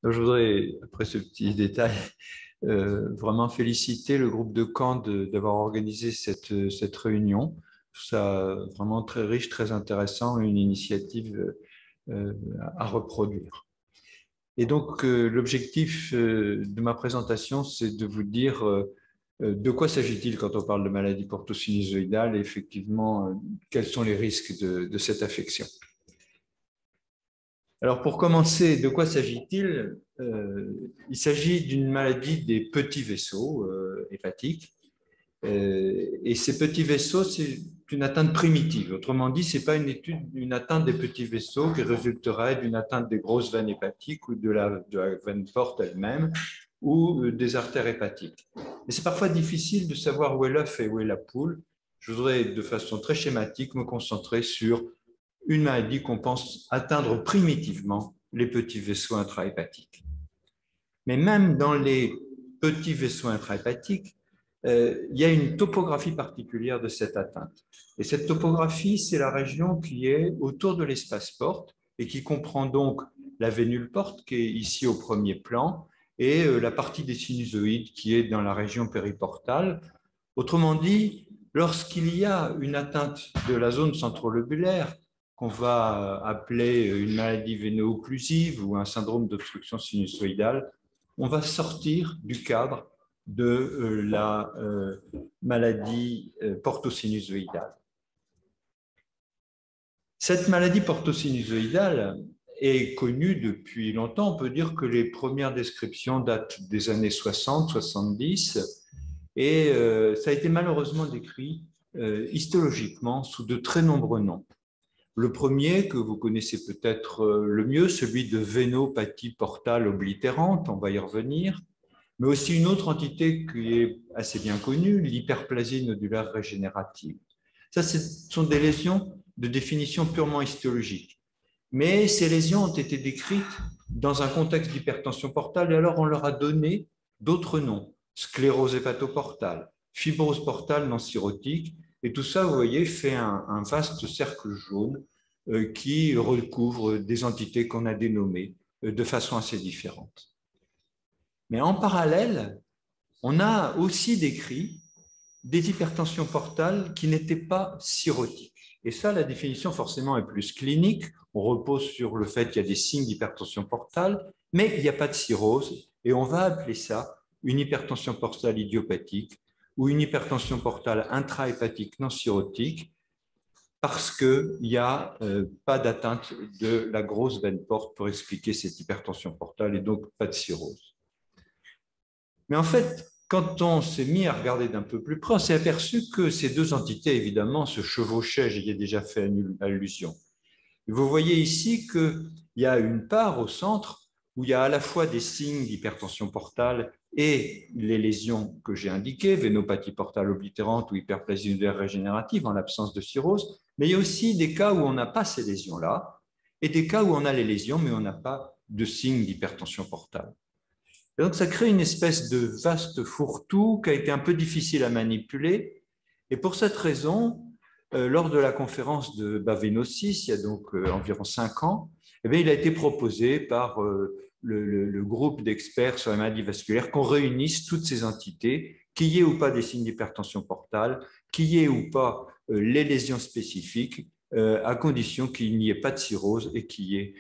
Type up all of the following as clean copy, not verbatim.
Je voudrais, après ce petit détail, vraiment féliciter le groupe de Caen d'avoir organisé cette réunion. Je trouve ça vraiment très riche, très intéressant, une initiative à reproduire. Et donc, l'objectif de ma présentation, c'est de vous dire de quoi s'agit-il quand on parle de maladie portosinusoïdale et effectivement, quels sont les risques de cette affection. Alors pour commencer, de quoi s'agit-il? Il s'agit d'une maladie des petits vaisseaux hépatiques. Et ces petits vaisseaux, c'est une atteinte primitive. Autrement dit, ce n'est pas une atteinte des petits vaisseaux qui résulterait d'une atteinte des grosses veines hépatiques ou de la veine porte elle-même ou des artères hépatiques. Mais c'est parfois difficile de savoir où est l'œuf et où est la poule. Je voudrais, de façon très schématique, me concentrer sur une maladie qu'on pense atteindre primitivement les petits vaisseaux intrahépatiques. Mais même dans les petits vaisseaux intrahépatiques, il y a une topographie particulière de cette atteinte. Et cette topographie, c'est la région qui est autour de l'espace porte et qui comprend donc la vénule porte qui est ici au premier plan et la partie des sinusoïdes qui est dans la région périportale. Autrement dit, lorsqu'il y a une atteinte de la zone centrolobulaire, qu'on va appeler une maladie véno-occlusive ou un syndrome d'obstruction sinusoïdale, on va sortir du cadre de la maladie portosinusoïdale. Cette maladie portosinusoïdale est connue depuis longtemps. On peut dire que les premières descriptions datent des années 60-70 et ça a été malheureusement décrit histologiquement sous de très nombreux noms. Le premier, que vous connaissez peut-être le mieux, celui de vénopathie portale oblitérante, on va y revenir, mais aussi une autre entité qui est assez bien connue, l'hyperplasie nodulaire régénérative. Ça, ce sont des lésions de définition purement histologique. Mais ces lésions ont été décrites dans un contexte d'hypertension portale et alors on leur a donné d'autres noms, sclérose hépatoportale, fibrose portale non cirrhotique, et tout ça, vous voyez, fait un vaste cercle jaune qui recouvre des entités qu'on a dénommées de façon assez différente. Mais en parallèle, on a aussi décrit des hypertensions portales qui n'étaient pas cirrhotiques. Et ça, la définition forcément est plus clinique. On repose sur le fait qu'il y a des signes d'hypertension portale, mais il n'y a pas de cirrhose. Et on va appeler ça une hypertension portale idiopathique ou une hypertension portale intrahépatique non cirrhotique parce qu'il n'y a pas d'atteinte de la grosse veine porte pour expliquer cette hypertension portale et donc pas de cirrhose. Mais en fait, quand on s'est mis à regarder d'un peu plus près, on s'est aperçu que ces deux entités, évidemment, se chevauchaient. J'y ai déjà fait allusion. Vous voyez ici qu'il y a une part au centre où il y a à la fois des signes d'hypertension portale et les lésions que j'ai indiquées, vénopathie portale oblitérante ou hyperplasie nodulaire régénérative en l'absence de cirrhose, mais il y a aussi des cas où on n'a pas ces lésions-là et des cas où on a les lésions mais on n'a pas de signes d'hypertension portale. Et donc ça crée une espèce de vaste fourre-tout qui a été un peu difficile à manipuler et pour cette raison, lors de la conférence de Baveno-6, il y a donc environ 5 ans, eh bien, il a été proposé par le groupe d'experts sur la maladie vasculaire qu'on réunisse toutes ces entités, qu'il y ait ou pas des signes d'hypertension portale, qu'il y ait ou pas les lésions spécifiques, à condition qu'il n'y ait pas de cirrhose et qu'il y ait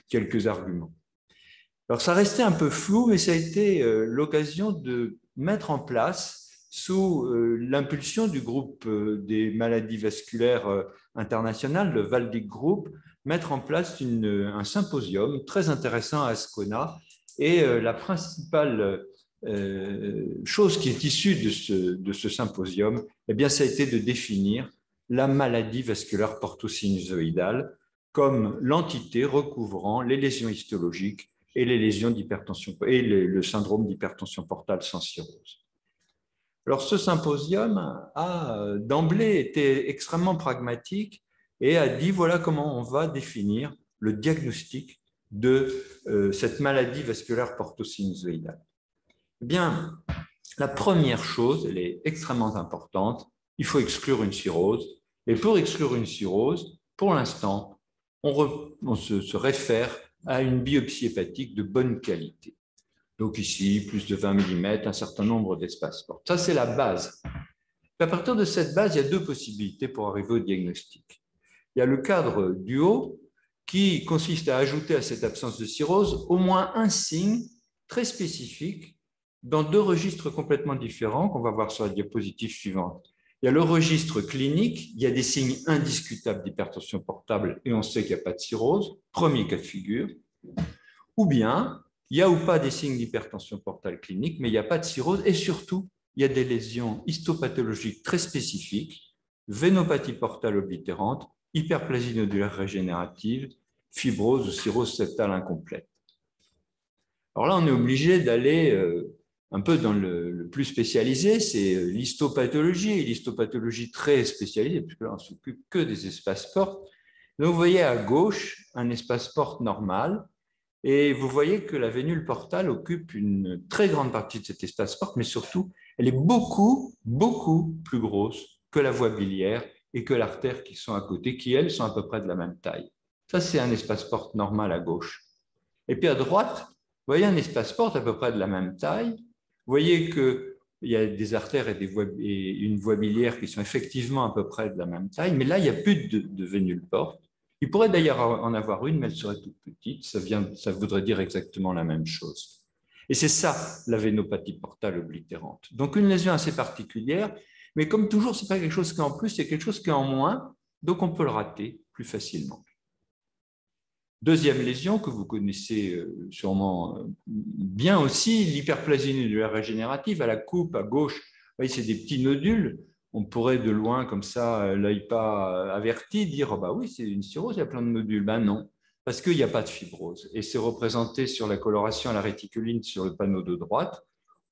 quelques arguments. Alors ça restait un peu flou, mais ça a été l'occasion de mettre en place sous l'impulsion du groupe des maladies vasculaires internationales, le Valdic Group, mettre en place un symposium très intéressant à Ascona. Et la principale chose qui est issue de ce symposium, eh bien, ça a été de définir la maladie vasculaire portosinusoïdale comme l'entité recouvrant les lésions histologiques et les lésions d'hypertension et le syndrome d'hypertension portale sans cirrhose. Alors, ce symposium a d'emblée été extrêmement pragmatique et a dit voilà comment on va définir le diagnostic de cette maladie vasculaire portosinusoïdale. Eh bien, la première chose, elle est extrêmement importante, il faut exclure une cirrhose. Et pour exclure une cirrhose, pour l'instant, on se réfère à une biopsie hépatique de bonne qualité. Donc ici, plus de 20 mm, un certain nombre d'espaces portes. Ça, c'est la base. À partir de cette base, il y a deux possibilités pour arriver au diagnostic. Il y a le cadre du haut qui consiste à ajouter à cette absence de cirrhose au moins un signe très spécifique dans deux registres complètement différents qu'on va voir sur la diapositive suivante. Il y a le registre clinique, il y a des signes indiscutables d'hypertension portable et on sait qu'il n'y a pas de cirrhose, premier cas de figure. Ou bien, il y a ou pas des signes d'hypertension portale clinique, mais il n'y a pas de cirrhose et surtout, il y a des lésions histopathologiques très spécifiques, vénopathie portale oblitérante, hyperplasie nodulaire régénérative, fibrose ou cirrhose septale incomplète. Alors là, on est obligé d'aller un peu dans le plus spécialisé, c'est l'histopathologie, et l'histopathologie très spécialisée, puisque là, on ne s'occupe que des espaces portes. Donc, vous voyez à gauche un espace porte normal, et vous voyez que la vénule portale occupe une très grande partie de cet espace porte, mais surtout, elle est beaucoup, beaucoup plus grosse que la voie biliaire et que l'artère qui sont à côté, qui, elles, sont à peu près de la même taille. Ça, c'est un espace porte normal à gauche. Et puis à droite, vous voyez un espace porte à peu près de la même taille. Vous voyez qu'il y a des artères et une voie biliaire qui sont effectivement à peu près de la même taille, mais là, il n'y a plus de vénule porte. Il pourrait d'ailleurs en avoir une, mais elle serait toute petite. Ça voudrait dire exactement la même chose. Et c'est ça, la vénopathie portale oblitérante. Donc, une lésion assez particulière, mais comme toujours, ce n'est pas quelque chose qui est en plus, c'est quelque chose qui est en moins, donc on peut le rater plus facilement. Deuxième lésion que vous connaissez sûrement bien aussi, l'hyperplasie nodulaire régénérative à la coupe à gauche. Vous voyez, c'est des petits nodules. On pourrait de loin, comme ça, l'œil pas averti, dire oh bah oui, c'est une cirrhose, il y a plein de nodules. Ben non, parce qu'il n'y a pas de fibrose. Et c'est représenté sur la coloration à la réticuline sur le panneau de droite.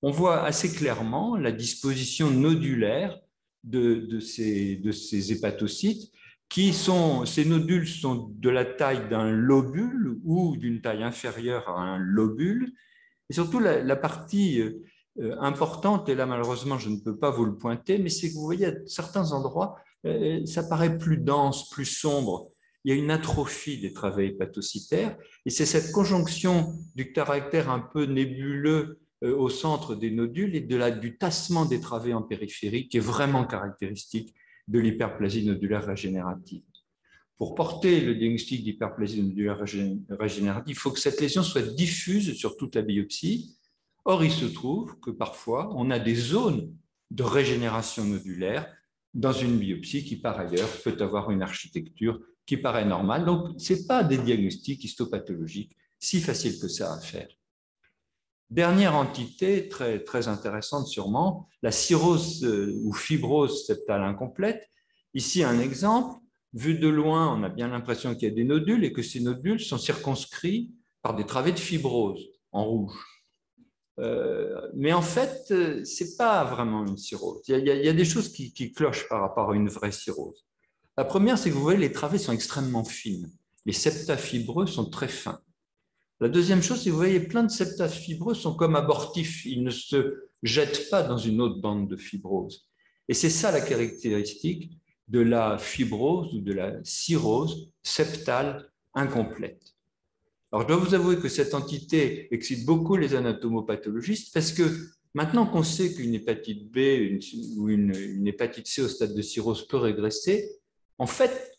On voit assez clairement la disposition nodulaire de ces hépatocytes. Ces nodules sont de la taille d'un lobule ou d'une taille inférieure à un lobule. Et surtout, la partie importante, et là malheureusement je ne peux pas vous le pointer, mais c'est que vous voyez à certains endroits, ça paraît plus dense, plus sombre. Il y a une atrophie des travées hépatocytaires, et c'est cette conjonction du caractère un peu nébuleux au centre des nodules et du tassement des travées en périphérie qui est vraiment caractéristique de l'hyperplasie nodulaire régénérative. Pour porter le diagnostic d'hyperplasie nodulaire régénérative, il faut que cette lésion soit diffuse sur toute la biopsie. Or, il se trouve que parfois, on a des zones de régénération nodulaire dans une biopsie qui, par ailleurs, peut avoir une architecture qui paraît normale. Donc, ce n'est pas des diagnostics histopathologiques si faciles que ça à faire. Dernière entité très, très intéressante sûrement, la cirrhose ou fibrose septale incomplète. Ici, un exemple. Vu de loin, on a bien l'impression qu'il y a des nodules et que ces nodules sont circonscrits par des travées de fibrose en rouge. Mais en fait, ce n'est pas vraiment une cirrhose. Il y a des choses qui clochent par rapport à une vraie cirrhose. La première, c'est que vous voyez, les travées sont extrêmement fines. Les septa fibreux sont très fins. La deuxième chose, c'est que vous voyez, plein de septa fibreux sont comme abortifs. Ils ne se jettent pas dans une autre bande de fibrose. Et c'est ça la caractéristique de la fibrose ou de la cirrhose septale incomplète. Alors, je dois vous avouer que cette entité excite beaucoup les anatomopathologistes parce que maintenant qu'on sait qu'une hépatite B ou une hépatite C au stade de cirrhose peut régresser, en fait,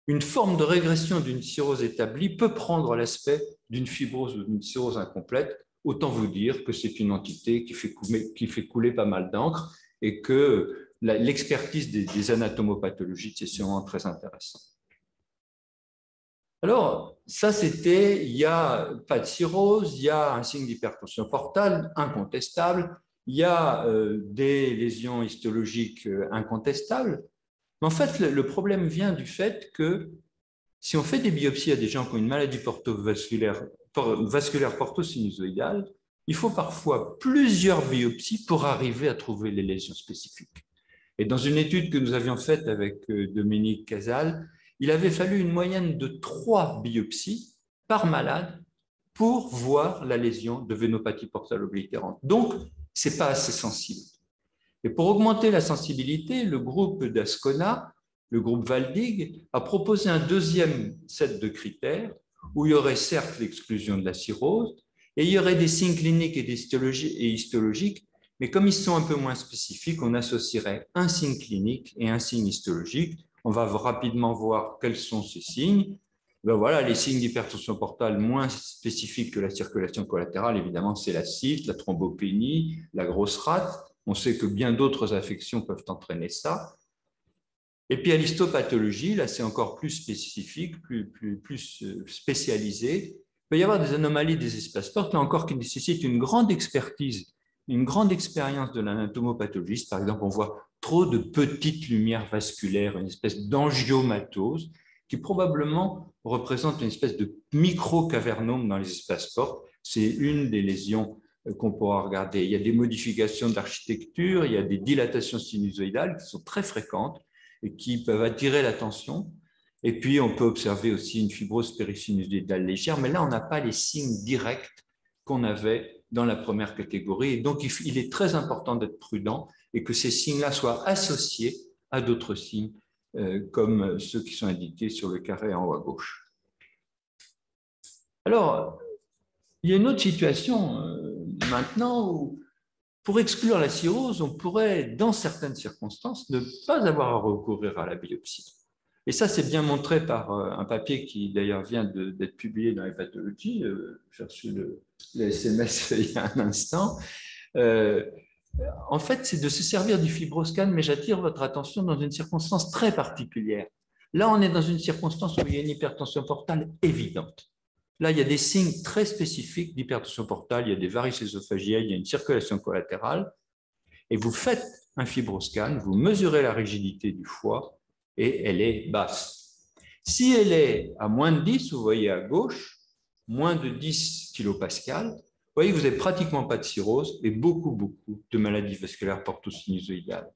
une forme de régression d'une cirrhose établie peut prendre l'aspect d'une fibrose ou d'une cirrhose incomplète. Autant vous dire que c'est une entité qui fait couler pas mal d'encre et que l'expertise des anatomopathologistes est sûrement très intéressante. Alors, ça c'était, il n'y a pas de cirrhose, il y a un signe d'hypertension portale incontestable, il y a des lésions histologiques incontestables. Mais en fait, le problème vient du fait que si on fait des biopsies à des gens qui ont une maladie vasculaire portosinusoïdale, il faut parfois plusieurs biopsies pour arriver à trouver les lésions spécifiques. Et dans une étude que nous avions faite avec Dominique Casal, il avait fallu une moyenne de 3 biopsies par malade pour voir la lésion de vénopathie portale oblitérante. Donc, ce n'est pas assez sensible. Et pour augmenter la sensibilité, le groupe d'Ascona, le groupe Valdig, a proposé un deuxième set de critères où il y aurait certes l'exclusion de la cirrhose, et il y aurait des signes cliniques et histologiques, mais comme ils sont un peu moins spécifiques, on associerait un signe clinique et un signe histologique. On va rapidement voir quels sont ces signes. Ben voilà, les signes d'hypertension portale moins spécifiques que la circulation collatérale, évidemment, c'est la cystite, la thrombopénie, la grosse rate. On sait que bien d'autres affections peuvent entraîner ça. Et puis à l'histopathologie, là c'est encore plus spécifique, plus spécialisé. Il peut y avoir des anomalies des espaces portes, là encore qui nécessitent une grande expertise, une grande expérience de l'anatomopathologiste. Par exemple, on voit trop de petites lumières vasculaires, une espèce d'angiomatose qui probablement représente une espèce de micro-cavernome dans les espaces portes. C'est une des lésions qu'on pourra regarder. Il y a des modifications d'architecture, il y a des dilatations sinusoïdales qui sont très fréquentes et qui peuvent attirer l'attention. Et puis, on peut observer aussi une fibrose périsinusóidale légère, mais là, on n'a pas les signes directs qu'on avait dans la première catégorie. Et donc, il est très important d'être prudent et que ces signes-là soient associés à d'autres signes, comme ceux qui sont indiqués sur le carré en haut à gauche. Alors, il y a une autre situation maintenant où, pour exclure la cirrhose, on pourrait, dans certaines circonstances, ne pas avoir à recourir à la biopsie. Et ça, c'est bien montré par un papier qui, d'ailleurs, vient d'être publié dans les pathologies. J'ai reçu le SMS il y a un instant. En fait, c'est de se servir du fibroscan, mais j'attire votre attention dans une circonstance très particulière. Là, on est dans une circonstance où il y a une hypertension portale évidente. Là, il y a des signes très spécifiques d'hypertension portale, il y a des varices ésophagiales, il y a une circulation collatérale, et vous faites un fibroscan, vous mesurez la rigidité du foie, et elle est basse. Si elle est à moins de 10, vous voyez à gauche, moins de 10 kPa, vous voyez que vous n'avez pratiquement pas de cirrhose et beaucoup de maladies vasculaires portosinusoïdales.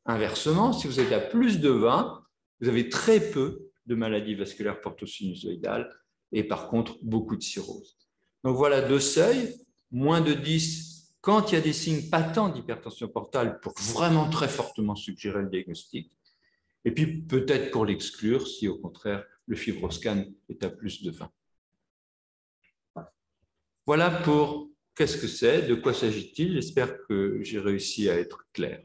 Inversement, si vous êtes à plus de 20, vous avez très peu de maladies vasculaires portosinusoïdales et par contre beaucoup de cirrhose. Donc voilà deux seuils, moins de 10 quand il y a des signes patents d'hypertension portale pour vraiment très fortement suggérer le diagnostic, et puis peut-être pour l'exclure si au contraire le fibroscan est à plus de 20. Voilà pour qu'est-ce que c'est, de quoi s'agit-il. J'espère que j'ai réussi à être clair.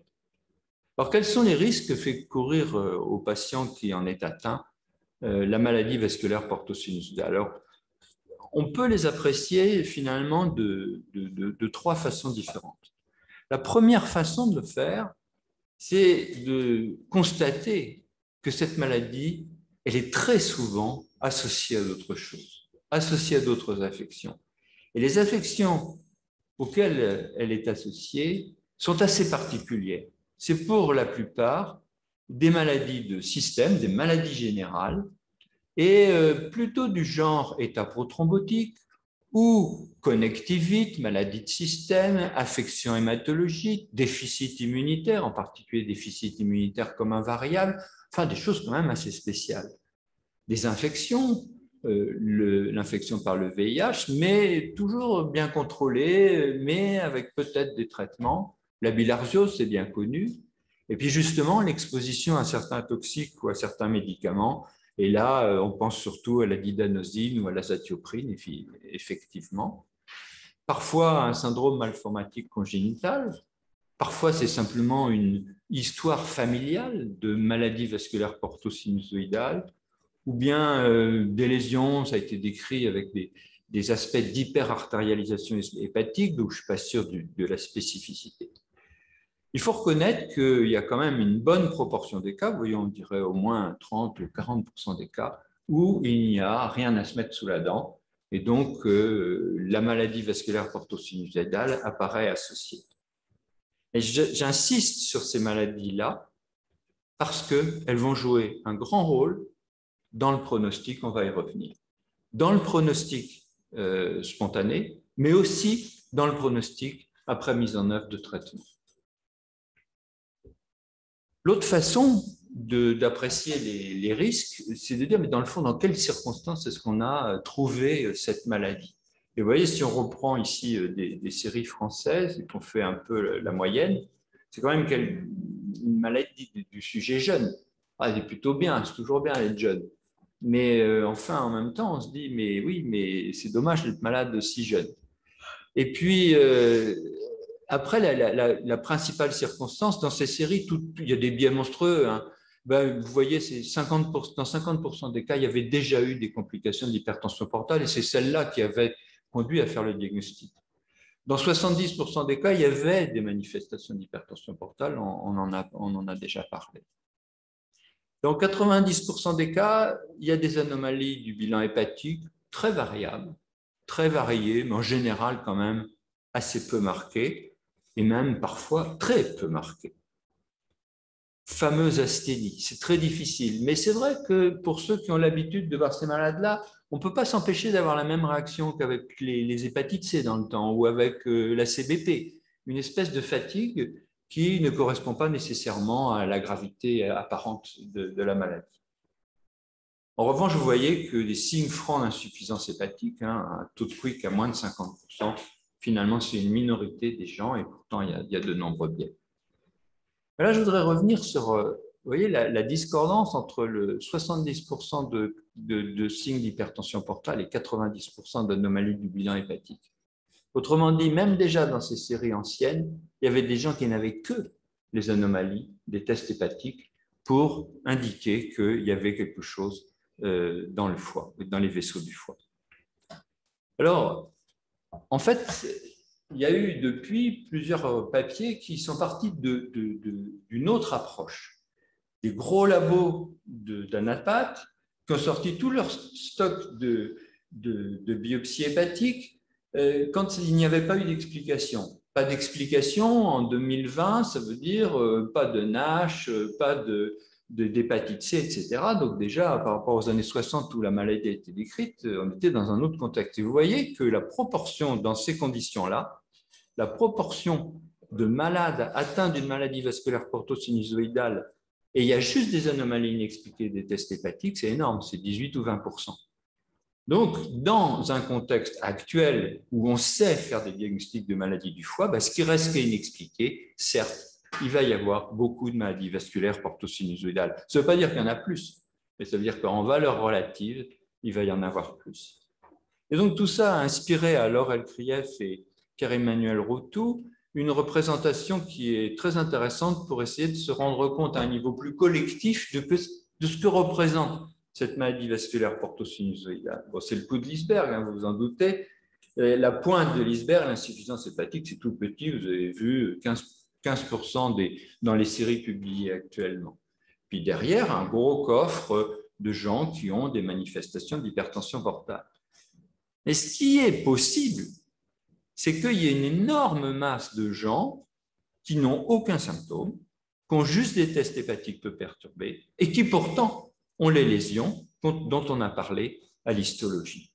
Alors, quels sont les risques que fait courir aux patients qui en est atteint la maladie vasculaire portosinusoïdale? Alors, on peut les apprécier finalement de trois façons différentes. La première façon de le faire, c'est de constater que cette maladie, elle est très souvent associée à d'autres choses, associée à d'autres affections. Et les affections auxquelles elle est associée sont assez particulières. C'est pour la plupart des maladies de système, des maladies générales, et plutôt du genre état prothrombotique ou connectivite, maladie de système, affection hématologique, déficit immunitaire, en particulier déficit immunitaire comme invariable, enfin des choses quand même assez spéciales. Des infections, l'infection par le VIH, mais toujours bien contrôlée, mais avec peut-être des traitements. La bilharziose, c'est bien connu. Et puis justement, l'exposition à certains toxiques ou à certains médicaments. Et là, on pense surtout à la didanosine ou à l'azatioprine, effectivement. Parfois, un syndrome malformatique congénital. Parfois, c'est simplement une histoire familiale de maladie vasculaire portosinusoïdale, ou bien des lésions, ça a été décrit avec des aspects d'hyperartérialisation hépatique, donc je ne suis pas sûr de la spécificité. Il faut reconnaître qu'il y a quand même une bonne proportion des cas, voyons, on dirait au moins 30 ou 40% des cas, où il n'y a rien à se mettre sous la dent, et donc la maladie vasculaire portosinusoïdale apparaît associée. Et j'insiste sur ces maladies-là parce qu'elles vont jouer un grand rôle dans le pronostic, on va y revenir. Dans le pronostic spontané, mais aussi dans le pronostic après mise en œuvre de traitement. L'autre façon d'apprécier les risques, c'est de dire, mais dans le fond, dans quelles circonstances est-ce qu'on a trouvé cette maladie? Et vous voyez, si on reprend ici des séries françaises et qu'on fait un peu la moyenne, c'est quand même une maladie du sujet jeune. Ah, elle est plutôt bien, c'est toujours bien d'être jeune. Mais enfin, en même temps, on se dit, mais oui, mais c'est dommage d'être malade si jeune. Et puis, après, la principale circonstance, dans ces séries, il y a des biais monstrueux. Hein. Ben, vous voyez, dans 50% des cas, il y avait déjà eu des complications d'hypertension portale et c'est celle-là qui avait conduit à faire le diagnostic. Dans 70% des cas, il y avait des manifestations d'hypertension portale, on en a déjà parlé. Dans 90% des cas, il y a des anomalies du bilan hépatique très variables, très variées, mais en général quand même assez peu marquées, et même parfois très peu marquées. Fameuse asthénie, c'est très difficile, mais c'est vrai que pour ceux qui ont l'habitude de voir ces malades-là, on ne peut pas s'empêcher d'avoir la même réaction qu'avec les hépatites C dans le temps ou avec la CBP, une espèce de fatigue qui ne correspond pas nécessairement à la gravité apparente de la maladie. En revanche, vous voyez que les signes francs d'insuffisance hépatique, hein, un taux de quick à moins de 50%, finalement, c'est une minorité des gens et pourtant, il y a de nombreux biais. Mais là, je voudrais revenir sur vous voyez, la discordance entre le 70% de signes d'hypertension portale et 90% d'anomalies du bilan hépatique. Autrement dit, même déjà dans ces séries anciennes, il y avait des gens qui n'avaient que les anomalies des tests hépatiques pour indiquer qu'il y avait quelque chose dans le foie, dans les vaisseaux du foie. Alors, en fait, il y a eu depuis plusieurs papiers qui sont partis d'une autre approche. Des gros labos d'anapathes qui ont sorti tout leur stock de biopsies hépatiques quand il n'y avait pas eu d'explication. Pas d'explication en 2020, ça veut dire pas de NASH, pas d'hépatite C, etc. Donc déjà, par rapport aux années 60 où la maladie a été décrite, on était dans un autre contexte. Et vous voyez que la proportion dans ces conditions-là, la proportion de malades atteints d'une maladie vasculaire portosinusoïdale et il y a juste des anomalies inexpliquées des tests hépatiques, c'est énorme, c'est 18 ou 20%. Donc, dans un contexte actuel où on sait faire des diagnostics de maladies du foie, ce qui reste inexpliqué, certes, il va y avoir beaucoup de maladies vasculaires portosinusoïdales. Ça ne veut pas dire qu'il y en a plus, mais ça veut dire qu'en valeur relative, il va y en avoir plus. Et donc, tout ça a inspiré à Laure Elkrieff et Pierre-Emmanuel Routou une représentation qui est très intéressante pour essayer de se rendre compte à un niveau plus collectif de ce que représente cette maladie vasculaire portosinusoïdale. Bon, c'est le coup de l'iceberg, hein, vous vous en doutez. La pointe de l'iceberg, l'insuffisance hépatique, c'est tout petit. Vous avez vu 15% dans les séries publiées actuellement. Puis derrière, un gros coffre de gens qui ont des manifestations d'hypertension portale. Mais ce qui est possible, c'est qu'il y ait une énorme masse de gens qui n'ont aucun symptôme, qui ont juste des tests hépatiques peu perturbés et qui pourtant ont les lésions dont on a parlé à l'histologie.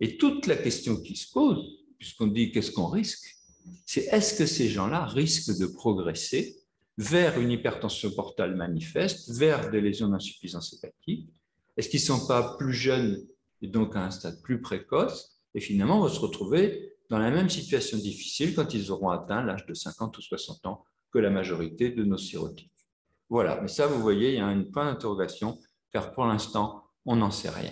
Et toute la question qui se pose, puisqu'on dit qu'est-ce qu'on risque, c'est est-ce que ces gens-là risquent de progresser vers une hypertension portale manifeste, vers des lésions d'insuffisance hépatique? Est-ce qu'ils ne sont pas plus jeunes et donc à un stade plus précoce? Et finalement, on va se retrouver dans la même situation difficile quand ils auront atteint l'âge de 50 ou 60 ans que la majorité de nos cirrhotiques. Voilà, mais ça, vous voyez, il y a un point d'interrogation, car pour l'instant, on n'en sait rien.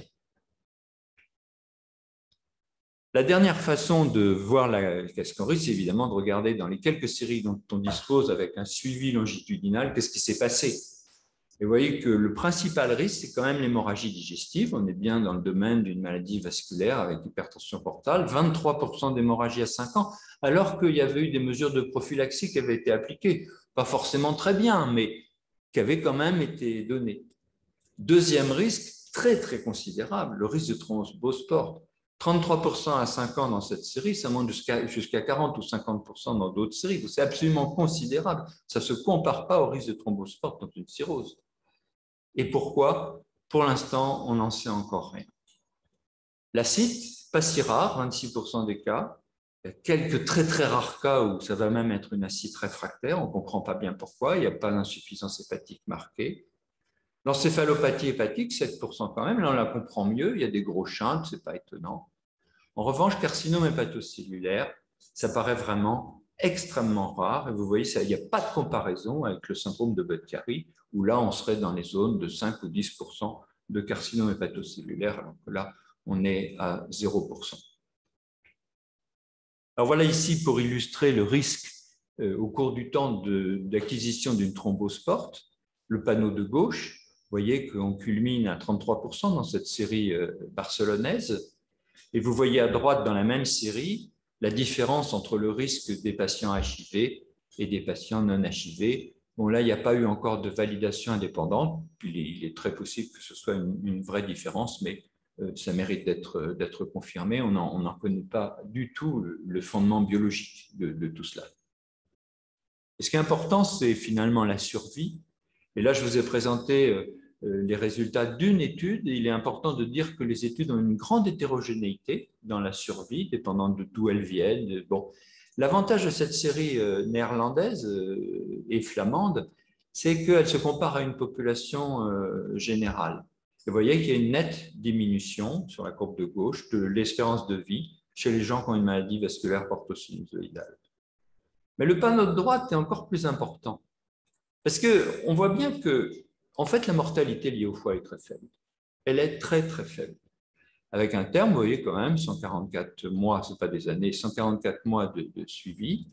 La dernière façon de voir la cascarie, c'est évidemment de regarder dans les quelques séries dont on dispose avec un suivi longitudinal, qu'est-ce qui s'est passé. Et vous voyez que le principal risque, c'est quand même l'hémorragie digestive. On est bien dans le domaine d'une maladie vasculaire avec hypertension portale, 23% d'hémorragie à 5 ans, alors qu'il y avait eu des mesures de prophylaxie qui avaient été appliquées. Pas forcément très bien, mais qui avaient quand même été données. Deuxième risque, très très considérable, le risque de thrombose porte. 33% à 5 ans dans cette série, ça monte jusqu'à 40 ou 50% dans d'autres séries. C'est absolument considérable. Ça ne se compare pas au risque de thrombose porte dans une cirrhose. Et pourquoi? Pour l'instant, on n'en sait encore rien. L'acide, pas si rare, 26% des cas. Il y a quelques très très rares cas où ça va même être une acide réfractaire, on ne comprend pas bien pourquoi, il n'y a pas d'insuffisance hépatique marquée. L'encéphalopathie hépatique, 7% quand même, là on la comprend mieux, il y a des gros chintes, ce n'est pas étonnant. En revanche, carcinome hépatocellulaire, ça paraît vraiment extrêmement rare, et vous voyez, il n'y a pas de comparaison avec le syndrome de Budd-Chiari, où là on serait dans les zones de 5 ou 10% de carcinome hépatocellulaire, alors que là, on est à 0%. Alors voilà ici pour illustrer le risque au cours du temps d'acquisition d'une thrombose porte, le panneau de gauche. Vous voyez qu'on culmine à 33% dans cette série barcelonaise. Et vous voyez à droite dans la même série la différence entre le risque des patients HIV et des patients non HIV. Bon, là, il n'y a pas eu encore de validation indépendante. Il est très possible que ce soit une vraie différence, mais ça mérite d'être confirmé. On n'en connaît pas du tout le fondement biologique de tout cela. Et ce qui est important, c'est finalement la survie. Et là, je vous ai présenté les résultats d'une étude. Il est important de dire que les études ont une grande hétérogénéité dans la survie, dépendant de d'où elles viennent. Bon. L'avantage de cette série néerlandaise et flamande, c'est qu'elle se compare à une population générale. Vous voyez qu'il y a une nette diminution sur la courbe de gauche de l'espérance de vie chez les gens qui ont une maladie vasculaire portosinusoïdale. Mais le panneau de droite est encore plus important. Parce qu'on voit bien que, en fait, la mortalité liée au foie est très faible. Elle est très, très faible. Avec un terme, vous voyez quand même, 144 mois, ce n'est pas des années, 144 mois de suivi.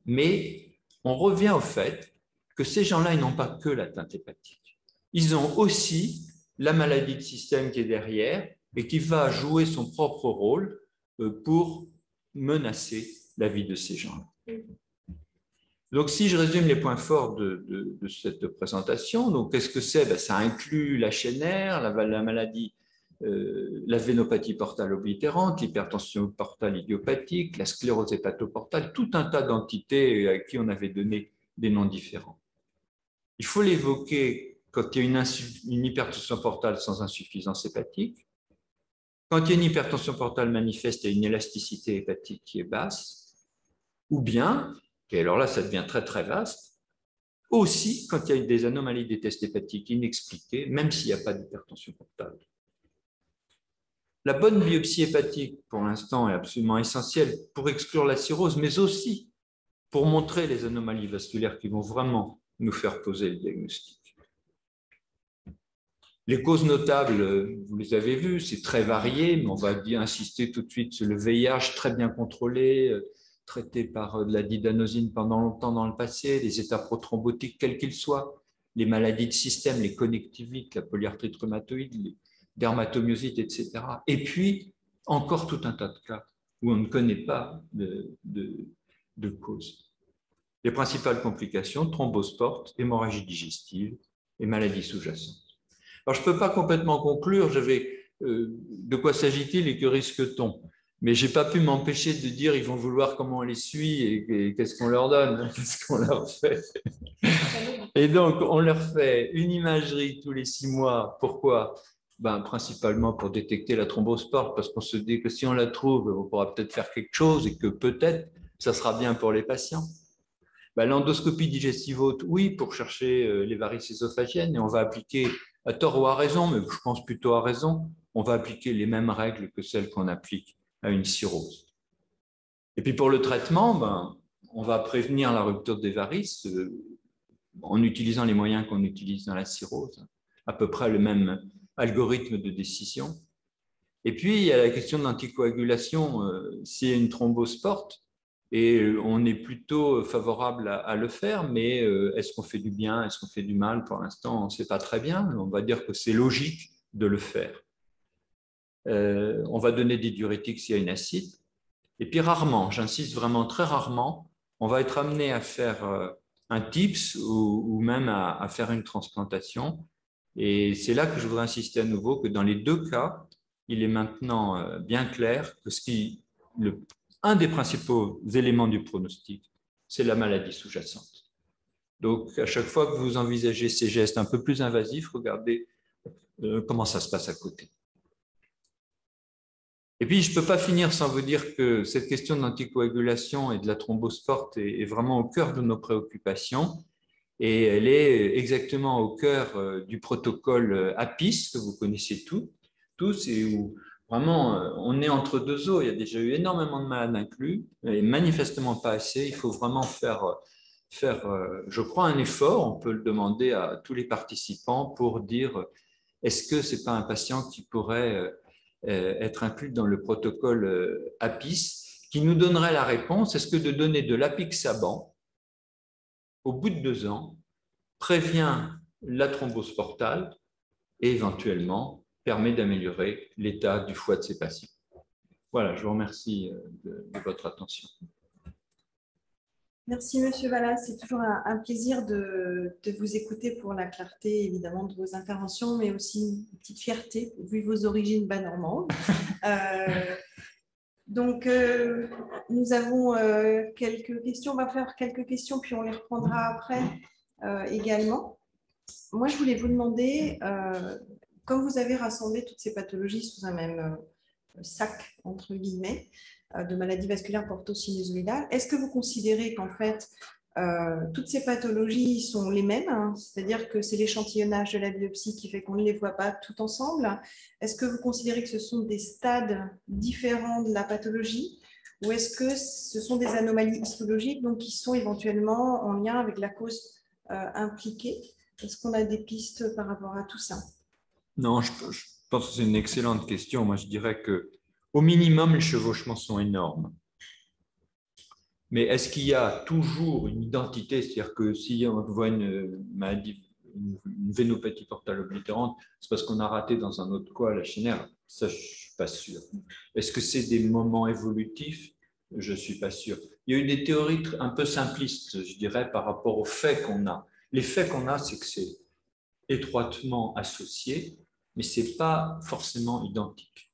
Mais on revient au fait que ces gens-là, ils n'ont pas que l'atteinte hépatique. Ils ont aussi la maladie de système qui est derrière et qui va jouer son propre rôle pour menacer la vie de ces gens-là. Donc, si je résume les points forts de cette présentation, donc qu'est-ce que c'est? Ça inclut la chaînaire, la maladie, la vénopathie portale oblitérante, l'hypertension portale idiopathique, la sclérose hépatoportale, tout un tas d'entités à qui on avait donné des noms différents. Il faut l'évoquer quand il y a une hypertension portale sans insuffisance hépatique, quand il y a une hypertension portale manifeste, il y a une élasticité hépatique qui est basse, ou bien, et alors là, ça devient très très vaste, aussi quand il y a des anomalies des tests hépatiques inexpliquées, même s'il n'y a pas d'hypertension portale. La bonne biopsie hépatique, pour l'instant, est absolument essentielle pour exclure la cirrhose, mais aussi pour montrer les anomalies vasculaires qui vont vraiment nous faire poser le diagnostic. Les causes notables, vous les avez vues, c'est très varié, mais on va bien insister tout de suite sur le VIH très bien contrôlé, traité par de la didanosine pendant longtemps dans le passé, les états prothrombotiques quels qu'ils soient, les maladies de système, les connectivites, la polyarthrite rhumatoïde, les dermatomyosites, etc. Et puis, encore tout un tas de cas où on ne connaît pas de cause. Les principales complications, thrombose porte, hémorragie digestive et maladies sous-jacentes. Alors, je ne peux pas complètement conclure, de quoi s'agit-il et que risque-t-on? Mais je n'ai pas pu m'empêcher de dire ils vont vouloir comment on les suit et qu'est-ce qu'on leur donne, qu'est-ce qu'on leur fait. Et donc, on leur fait une imagerie tous les 6 mois. Pourquoi? Principalement pour détecter la thrombose porte, parce qu'on se dit que si on la trouve, on pourra peut-être faire quelque chose et que peut-être ça sera bien pour les patients. L'endoscopie digestive haute, oui, pour chercher les varices ésophagiennes, et on va appliquer, à tort ou à raison, mais je pense plutôt à raison, on va appliquer les mêmes règles que celles qu'on applique à une cirrhose. Et puis pour le traitement, on va prévenir la rupture des varices en utilisant les moyens qu'on utilise dans la cirrhose, à peu près le même algorithme de décision. Et puis il y a la question de l'anticoagulation. S'il y a une thrombose porte, et on est plutôt favorable à le faire, mais est-ce qu'on fait du bien, est-ce qu'on fait du mal? Pour l'instant, on ne sait pas très bien. On va dire que c'est logique de le faire. On va donner des diurétiques s'il y a une acide. Et puis rarement, j'insiste vraiment très rarement, on va être amené à faire un TIPS ou même à faire une transplantation. Et c'est là que je voudrais insister à nouveau que dans les 2 cas, il est maintenant bien clair que un des principaux éléments du pronostic, c'est la maladie sous-jacente. Donc, à chaque fois que vous envisagez ces gestes un peu plus invasifs, regardez comment ça se passe à côté. Et puis, je ne peux pas finir sans vous dire que cette question de l'anticoagulation et de la thrombose porte est vraiment au cœur de nos préoccupations. Et elle est exactement au cœur du protocole APIS, que vous connaissez tous, et où vraiment on est entre 2 eaux. Il y a déjà eu énormément de malades inclus, et manifestement pas assez. Il faut vraiment faire, je crois, un effort. On peut le demander à tous les participants pour dire est-ce que ce n'est pas un patient qui pourrait être inclus dans le protocole APIS, qui nous donnerait la réponse, est-ce que de donner de l'apixaban au bout de 2 ans prévient la thrombose portale et éventuellement permet d'améliorer l'état du foie de ces patients. Voilà, je vous remercie de votre attention. Merci, Monsieur Vallas. C'est toujours un plaisir de vous écouter pour la clarté, évidemment, de vos interventions, mais aussi une petite fierté, vu vos origines bas-normandes. Donc, nous avons quelques questions. On va faire quelques questions, puis on les reprendra après également. Moi, je voulais vous demander, comme vous avez rassemblé toutes ces pathologies sous un même sac, entre guillemets, de maladies vasculaires porto-sinusoïdales, est-ce que vous considérez qu'en fait, toutes ces pathologies sont les mêmes, hein, c'est-à-dire que c'est l'échantillonnage de la biopsie qui fait qu'on ne les voit pas tout ensemble? Est-ce que vous considérez que ce sont des stades différents de la pathologie, ou est-ce que ce sont des anomalies histologiques donc, qui sont éventuellement en lien avec la cause impliquée? Est-ce qu'on a des pistes par rapport à tout ça? Non, je pense que c'est une excellente question. Moi, je dirais qu'au minimum, les chevauchements sont énormes. Mais est-ce qu'il y a toujours une identité? C'est-à-dire que si on voit une maladie, une vénopathie portale oblitérante, c'est parce qu'on a raté dans un autre coin la chaînaire. Ça, je ne suis pas sûr. Est-ce que c'est des moments évolutifs? Je ne suis pas sûr. Il y a eu des théories un peu simplistes, je dirais, par rapport aux faits qu'on a. Les faits qu'on a, c'est que c'est étroitement associé, mais ce n'est pas forcément identique.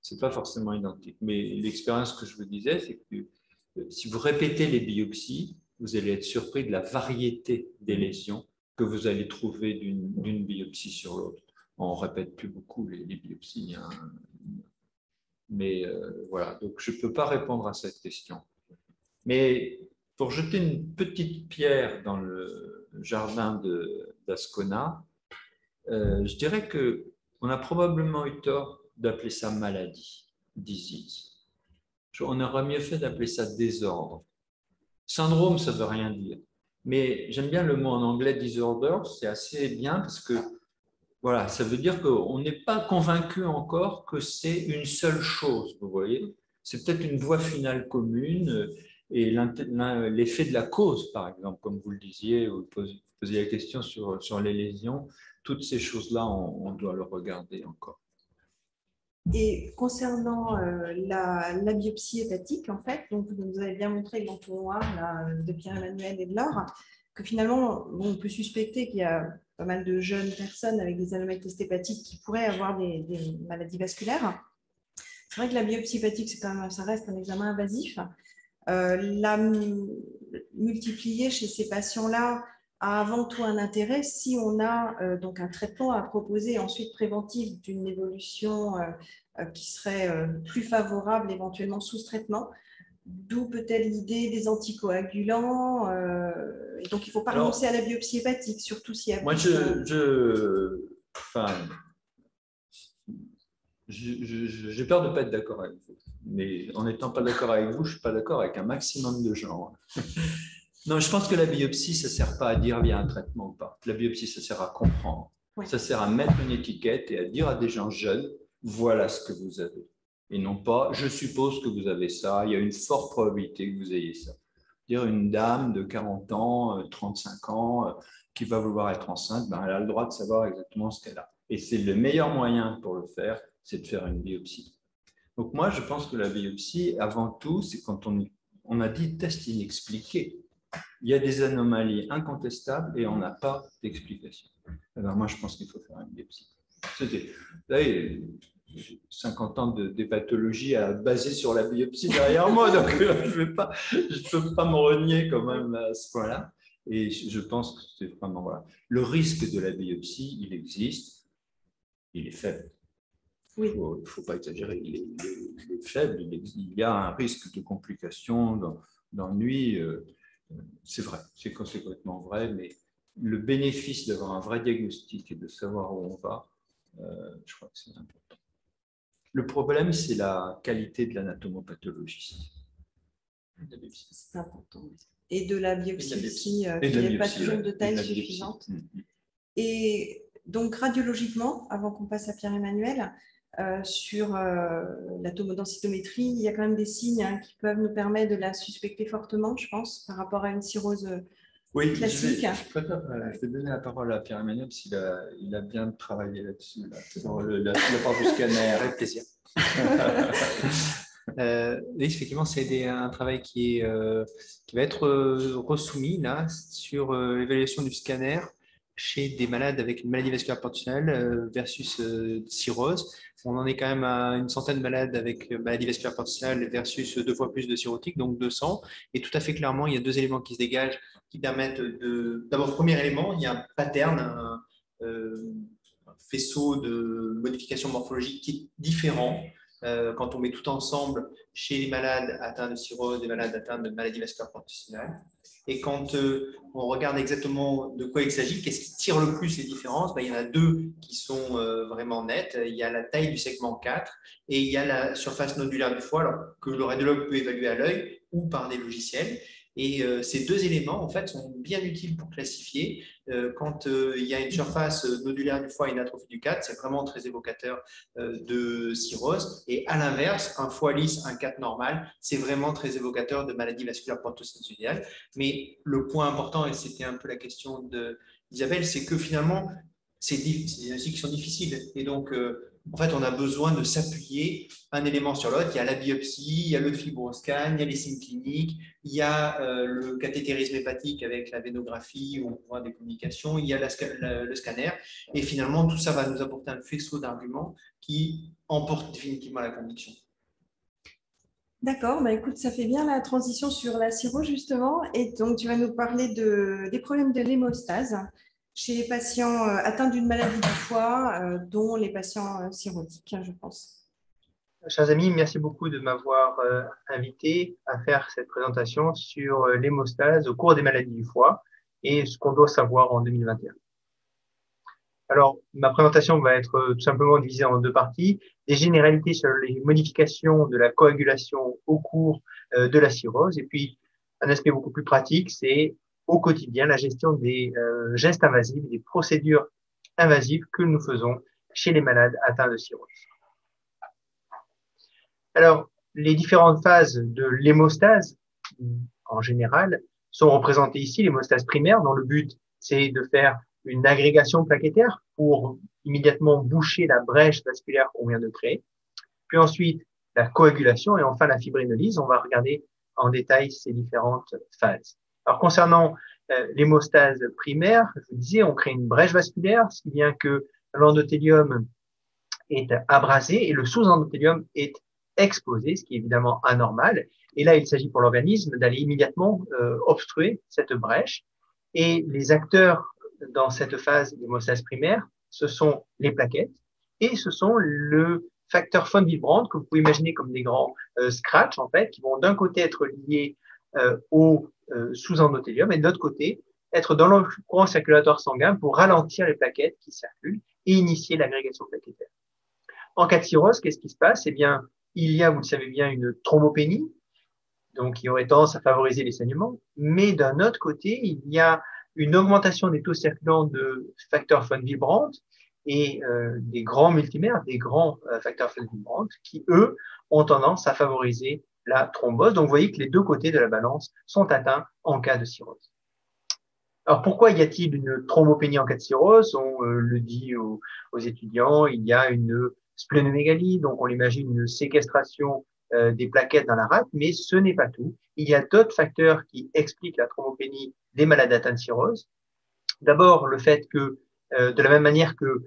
C'est pas forcément identique. Mais l'expérience que je vous disais, c'est que si vous répétez les biopsies, vous allez être surpris de la variété des lésions que vous allez trouver d'une biopsie sur l'autre. On ne répète plus beaucoup les biopsies, hein. Mais voilà, donc je ne peux pas répondre à cette question. Mais pour jeter une petite pierre dans le jardin d'Ascona, je dirais qu'on a probablement eu tort d'appeler ça maladie, disease. On aurait mieux fait d'appeler ça désordre. Syndrome, ça ne veut rien dire. Mais j'aime bien le mot en anglais disorder, c'est assez bien parce que voilà, ça veut dire qu'on n'est pas convaincu encore que c'est une seule chose, vous voyez. C'est peut-être une voie finale commune et l'effet de la cause, par exemple, comme vous le disiez, vous posiez la question sur les lésions, toutes ces choses-là, on doit le regarder encore. Et concernant la biopsie hépatique, en fait, donc vous nous avez bien montré dans le noir de Pierre-Emmanuel et de Laure, que finalement, on peut suspecter qu'il y a pas mal de jeunes personnes avec des anomalies hépatiques qui pourraient avoir des maladies vasculaires. C'est vrai que la biopsie hépatique, ça reste un examen invasif. La multiplier chez ces patients-là a avant tout un intérêt si on a donc un traitement à proposer ensuite préventif d'une évolution qui serait plus favorable éventuellement sous ce traitement. D'où peut-être l'idée des anticoagulants. Et donc, il ne faut pas renoncer à la biopsie hépatique, surtout s'il y a... Moi, j'ai peur de ne pas être d'accord avec vous. Mais en n'étant pas d'accord avec vous, je ne suis pas d'accord avec un maximum de gens. Non, je pense que la biopsie, ça ne sert pas à dire il y a un traitement ou pas. La biopsie, ça sert à comprendre. Oui. Ça sert à mettre une étiquette et à dire à des gens jeunes, voilà ce que vous avez. Et non pas, je suppose que vous avez ça, il y a une forte probabilité que vous ayez ça. Dire une dame de 40 ans, 35 ans, qui va vouloir être enceinte, ben, elle a le droit de savoir exactement ce qu'elle a. Et c'est le meilleur moyen pour le faire, c'est de faire une biopsie. Donc moi, je pense que la biopsie, avant tout, c'est quand on a dit test inexpliqué. Il y a des anomalies incontestables et on n'a pas d'explication. Alors moi, je pense qu'il faut faire une biopsie. Là, j'ai 50 ans de pathologie basée sur la biopsie derrière moi, donc je ne peux pas me renier quand même à ce point-là. Et je pense que c'est vraiment... Voilà. Le risque de la biopsie, il existe, il est faible. Oui. Il ne faut pas exagérer, il est faible, il y a un risque de complications, d'ennui. C'est vrai, c'est complètement vrai, mais le bénéfice d'avoir un vrai diagnostic et de savoir où on va, je crois que c'est important. Le problème, c'est la qualité de l'anatomopathologie. C'est important. Et de la biopsie aussi, il n'y a pas toujours de taille suffisante. Et Donc, radiologiquement, avant qu'on passe à Pierre-Emmanuel, sur la tomodensitométrie, il y a quand même des signes qui peuvent nous permettre de la suspecter fortement, je pense, par rapport à une cirrhose Oui, classique. je préfère, je vais donner la parole à Pierre-Emmanuel parce il a bien travaillé là-dessus, là, sur la part du scanner. Avec plaisir. Oui, effectivement, c'est un travail qui va être resoumis là, sur l'évaluation du scanner chez des malades avec une maladie vasculaire pertutionnelle versus cirrhose. On en est quand même à une centaine de malades avec maladie vasculaire pertutionnelle versus 2 fois plus de cirrhotiques, donc 200. Et tout à fait clairement, il y a 2 éléments qui se dégagent qui permettent de… D'abord, premier élément, il y a un pattern, un faisceau de modification morphologique qui est différent quand on met tout ensemble chez les malades atteints de cirrhose, des malades atteints de maladie vasculaire pertutionnelle. Et quand on regarde exactement de quoi il s'agit, qu'est-ce qui tire le plus les différences, il y en a 2 qui sont vraiment nettes. Il y a la taille du segment 4 et il y a la surface nodulaire du foie, alors, que le radiologue peut évaluer à l'œil ou par des logiciels. Et ces 2 éléments, en fait, sont bien utiles pour classifier. Quand il y a une surface nodulaire du foie et une atrophie du 4, c'est vraiment très évocateur de cirrhose. Et à l'inverse, un foie lisse, un 4 normal, c'est vraiment très évocateur de maladie vasculaire portocynosiale. Mais le point important, et c'était un peu la question d'Isabelle, c'est que finalement, c'est des diagnostics qui sont difficiles. Et donc, en fait, on a besoin de s'appuyer un élément sur l'autre. Il y a la biopsie, il y a le fibroscan, il y a les signes cliniques, il y a le cathétérisme hépatique avec la vénographie où on voit des communications, il y a le scanner. Et finalement, tout ça va nous apporter un faisceau d'arguments qui emporte définitivement la conviction. D'accord, écoute, ça fait bien la transition sur la cirrhose justement. Et donc, tu vas nous parler des problèmes de l'hémostase chez les patients atteints d'une maladie du foie, dont les patients cirrhotiques, je pense. Chers amis, merci beaucoup de m'avoir invité à faire cette présentation sur l'hémostase au cours des maladies du foie et ce qu'on doit savoir en 2021. Alors, ma présentation va être tout simplement divisée en 2 parties. Des généralités sur les modifications de la coagulation au cours de la cirrhose. Et puis, un aspect beaucoup plus pratique, c'est au quotidien la gestion des gestes invasifs, des procédures invasives que nous faisons chez les malades atteints de cirrhose. Alors, les différentes phases de l'hémostase, en général, sont représentées ici. L'hémostase primaire, dont le but, c'est de faire une agrégation plaquettaire pour immédiatement boucher la brèche vasculaire qu'on vient de créer. Puis ensuite, la coagulation et enfin la fibrinolyse. On va regarder en détail ces différentes phases. Alors, concernant l'hémostase primaire, je vous disais, on crée une brèche vasculaire, ce qui vient que l'endothélium est abrasé et le sous-endothélium est exposé, ce qui est évidemment anormal. Et là, il s'agit pour l'organisme d'aller immédiatement obstruer cette brèche. Et les acteurs dans cette phase d'hémostase primaire, ce sont les plaquettes et ce sont le facteur von Willebrand, que vous pouvez imaginer comme des grands scratchs, en fait, qui vont d'un côté être liés au sous-endothélium et de l'autre côté être dans le courant circulatoire sanguin pour ralentir les plaquettes qui circulent et initier l'agrégation plaquettaire. En cas de cirrhose, qu'est-ce qui se passe? Eh bien, il y a, vous le savez bien, une thrombopénie, donc qui aurait tendance à favoriser les saignements, mais d'un autre côté, il y a une augmentation des taux circulants de facteurs von Willebrand et des grands multimères, des grands facteurs von Willebrand, qui, eux, ont tendance à favoriser la thrombose. Donc, vous voyez que les 2 côtés de la balance sont atteints en cas de cirrhose. Alors, pourquoi y a-t-il une thrombopénie en cas de cirrhose? On le dit aux étudiants, il y a une splénomégalie, donc on imagine une séquestration des plaquettes dans la rate, mais ce n'est pas tout. Il y a d'autres facteurs qui expliquent la thrombopénie des malades atteints de cirrhose. D'abord, le fait que, de la même manière que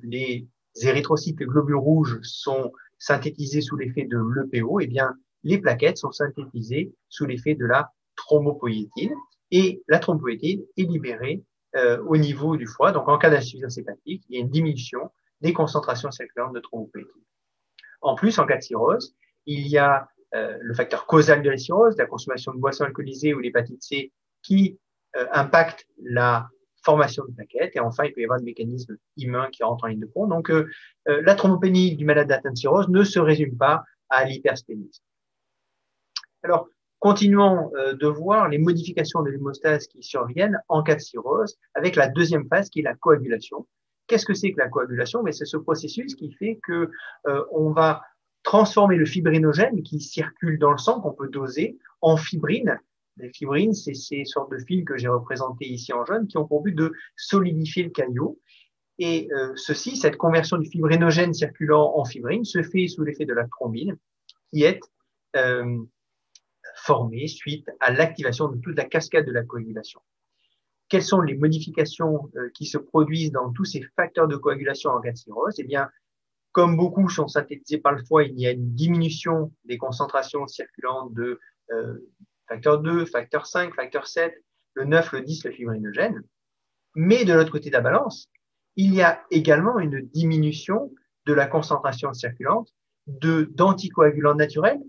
les érythrocytes, les globules rouges sont synthétisés sous l'effet de l'EPO, eh bien, les plaquettes sont synthétisées sous l'effet de la thrombopoïétine. Et la thrombopoïétine est libérée au niveau du foie. Donc, en cas d'insuffisance hépatique, il y a une diminution des concentrations circulaires de thrombopoïétine. En plus, en cas de cirrhose, il y a le facteur causal de la cirrhose, la consommation de boissons alcoolisées ou l'hépatite C qui impacte la formation de plaquettes. Et enfin, il peut y avoir des mécanismes immuns qui rentrent en ligne de compte. Donc, la thrombopénie du malade atteint de cirrhose ne se résume pas à l'hypersplénisme. Alors, continuons de voir les modifications de l'hémostase qui surviennent en cas de cirrhose avec la deuxième phase qui est la coagulation. Qu'est-ce que c'est que la coagulation? C'est ce processus qui fait que on va transformer le fibrinogène qui circule dans le sang, qu'on peut doser, en fibrine. Les fibrines, c'est ces sortes de fils que j'ai représentés ici en jaune, qui ont pour but de solidifier le caillot. Et cette conversion du fibrinogène circulant en fibrine, se fait sous l'effet de la thrombine, qui est formée suite à l'activation de toute la cascade de la coagulation. Quelles sont les modifications qui se produisent dans tous ces facteurs de coagulation en cas de cirrhose? Eh bien, comme beaucoup sont synthétisés par le foie, il y a une diminution des concentrations circulantes de facteur 2, facteur 5, facteur 7, le 9, le 10, le fibrinogène. Mais de l'autre côté de la balance, il y a également une diminution de la concentration circulante d'anticoagulants naturels,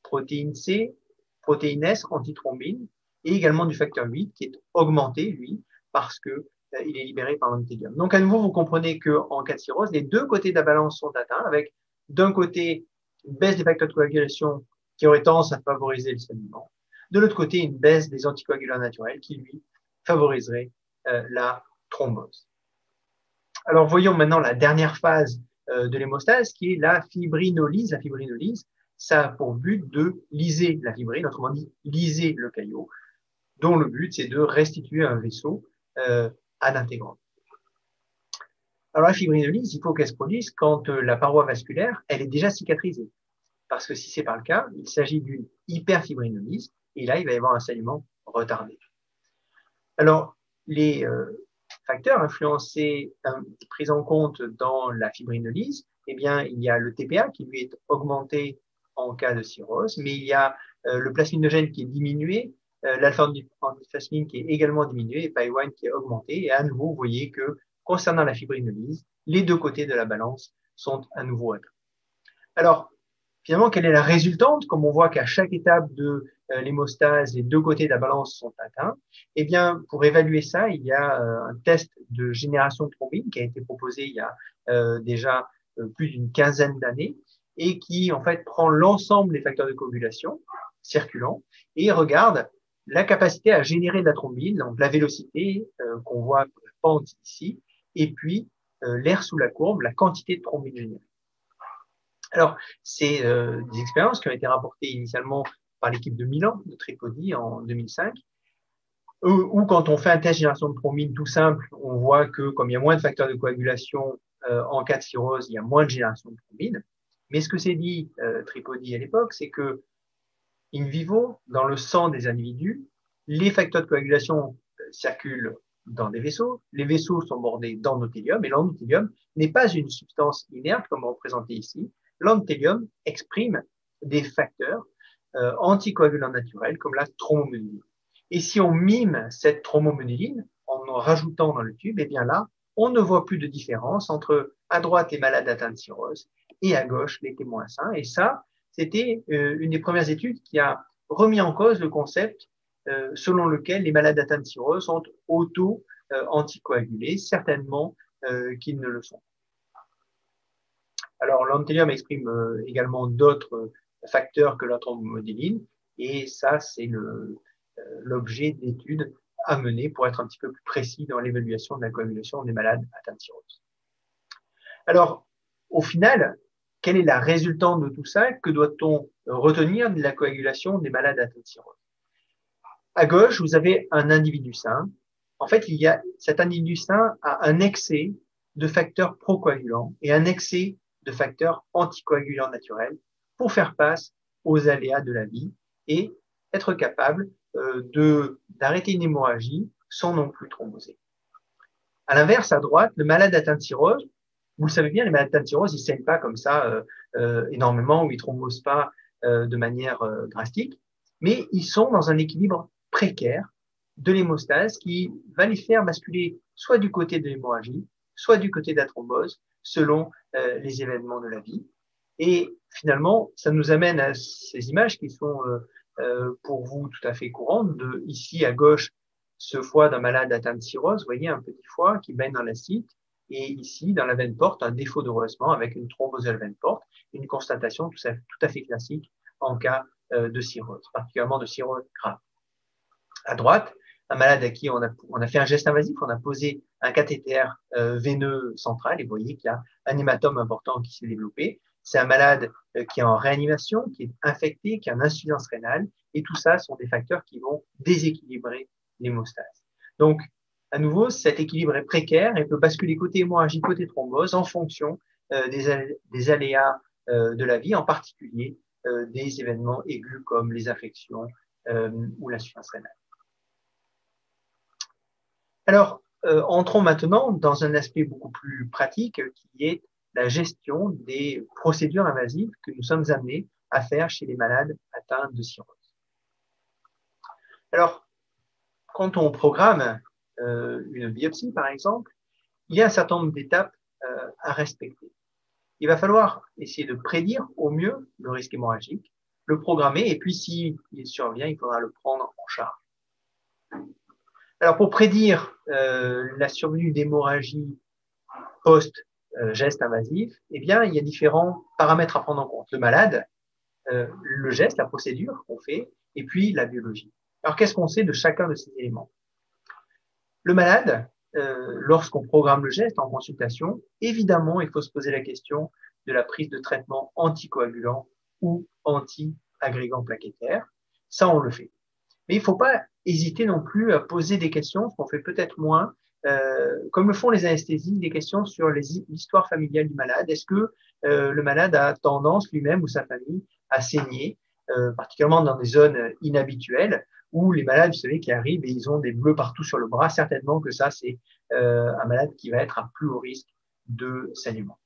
protéine C, protéine S, antithrombine, et également du facteur 8 qui est augmenté, lui, parce que il est libéré par l'endothélium. Donc, à nouveau, vous comprenez qu'en cas de cirrhose, les deux côtés de la balance sont atteints, avec d'un côté une baisse des facteurs de coagulation qui aurait tendance à favoriser le saignement, de l'autre côté une baisse des anticoagulants naturels qui, lui, favoriserait la thrombose. Alors, voyons maintenant la dernière phase de l'hémostase, qui est la fibrinolyse. La fibrinolyse, ça a pour but de lyser la fibrine, autrement dit, lyser le caillot, dont le but, c'est de restituer un vaisseau à l'intégrante. Alors, la fibrinolyse, il faut qu'elle se produise quand la paroi vasculaire, elle est déjà cicatrisée. Parce que si c'est pas le cas, il s'agit d'une hyperfibrinolyse, et là, il va y avoir un saignement retardé. Alors, les facteurs influencés, pris en compte dans la fibrinolyse, eh bien, il y a le TPA qui lui est augmenté en cas de cirrhose, mais il y a le plasminogène qui est diminué, l'alpha-antiplasmine qui est également diminué, et PAI-1 qui est augmenté. Et à nouveau, vous voyez que concernant la fibrinolyse, les deux côtés de la balance sont à nouveau atteints. Alors, finalement, quelle est la résultante? Comme on voit qu'à chaque étape de l'hémostase, les deux côtés de la balance sont atteints, eh bien, pour évaluer ça, il y a un test de génération de thrombine qui a été proposé il y a déjà plus d'une quinzaine d'années et qui, en fait, prend l'ensemble des facteurs de coagulation circulants et regarde la capacité à générer de la thrombine, donc la vélocité qu'on voit pour la pente ici, et puis l'air sous la courbe, la quantité de thrombine générée. Alors, c'est des expériences qui ont été rapportées initialement par l'équipe de Milan, de Tripodi, en 2005, où quand on fait un test de génération de thrombine tout simple, on voit que comme il y a moins de facteurs de coagulation en cas de cirrhose, il y a moins de génération de thrombine. Mais ce que s'est dit Tripodi à l'époque, c'est que in vivo, dans le sang des individus, les facteurs de coagulation circulent dans des vaisseaux, les vaisseaux sont bordés d'endothélium, et l'endothélium n'est pas une substance inerte comme représenté ici. L'endothélium exprime des facteurs anticoagulants naturels comme la thrombomyoline. Et si on mime cette thrombomyoline en rajoutant dans le tube, eh bien là, on ne voit plus de différence entre à droite les malades atteints de cirrhose et à gauche les témoins sains. Et ça, c'était une des premières études qui a remis en cause le concept selon lequel les malades atteints de cirrhose sont auto-anticoagulés, certainement qu'ils ne le sont. Alors, l'endothélium exprime également d'autres facteurs que la thrombomyoline, et ça, c'est l'objet d'études à mener pour être un petit peu plus précis dans l'évaluation de la coagulation des malades atteints de cirrhose. Alors, au final, quelle est la résultante de tout ça? Que doit-on retenir de la coagulation des malades atteints de cirrhose? À gauche, vous avez un individu sain. En fait, cet individu sain a un excès de facteurs procoagulants et un excès de facteurs anticoagulants naturels pour faire face aux aléas de la vie et être capable d'arrêter une hémorragie sans non plus thromboser. À l'inverse, à droite, le malade atteint de cirrhose, vous le savez bien, les malades atteints de cirrhose, ils ne saignent pas comme ça énormément ou ils ne thrombosent pas de manière drastique, mais ils sont dans un équilibre précaire de l'hémostase qui va les faire basculer soit du côté de l'hémorragie, soit du côté de la thrombose, selon les événements de la vie. Et finalement, ça nous amène à ces images qui sont pour vous tout à fait courantes. Ici, à gauche, ce foie d'un malade atteint de cirrhose, vous voyez un petit foie qui baigne dans l'acide. Et ici, dans la veine porte, un défaut de rehaussement avec une thrombose de la veine porte, une constatation tout à fait classique en cas de cirrhose, particulièrement de cirrhose grave. À droite, un malade à qui on a fait un geste invasif, on a posé un cathéter veineux central et vous voyez qu'il y a un hématome important qui s'est développé. C'est un malade qui est en réanimation, qui est infecté, qui a une insuffisance rénale et tout ça sont des facteurs qui vont déséquilibrer l'hémostase. Donc, à nouveau, cet équilibre est précaire et peut basculer côté hémorragie, côté thrombose en fonction des aléas de la vie, en particulier des événements aigus comme les infections ou l'insuffisance rénale. Alors, entrons maintenant dans un aspect beaucoup plus pratique qui est la gestion des procédures invasives que nous sommes amenés à faire chez les malades atteints de cirrhose. Alors, quand on programme une biopsie, par exemple, il y a un certain nombre d'étapes à respecter. Il va falloir essayer de prédire au mieux le risque hémorragique, le programmer, et puis s'il survient, il faudra le prendre en charge. Alors, pour prédire la survenue d'hémorragie post-geste invasif, eh bien, il y a différents paramètres à prendre en compte. Le malade, le geste, la procédure qu'on fait, et puis la biologie. Alors, qu'est-ce qu'on sait de chacun de ces éléments? Le malade, lorsqu'on programme le geste en consultation, évidemment, il faut se poser la question de la prise de traitement anticoagulant ou anti-agrégant plaquettaire. Ça, on le fait. Mais il ne faut pas hésiter non plus à poser des questions, ce qu'on fait peut-être moins, comme le font les anesthésies, des questions sur l'histoire familiale du malade. Est-ce que le malade a tendance lui-même ou sa famille à saigner, particulièrement dans des zones inhabituelles, où les malades, vous savez, qui arrivent et ils ont des bleus partout sur le bras, certainement que ça, c'est un malade qui va être à plus haut risque de saignement.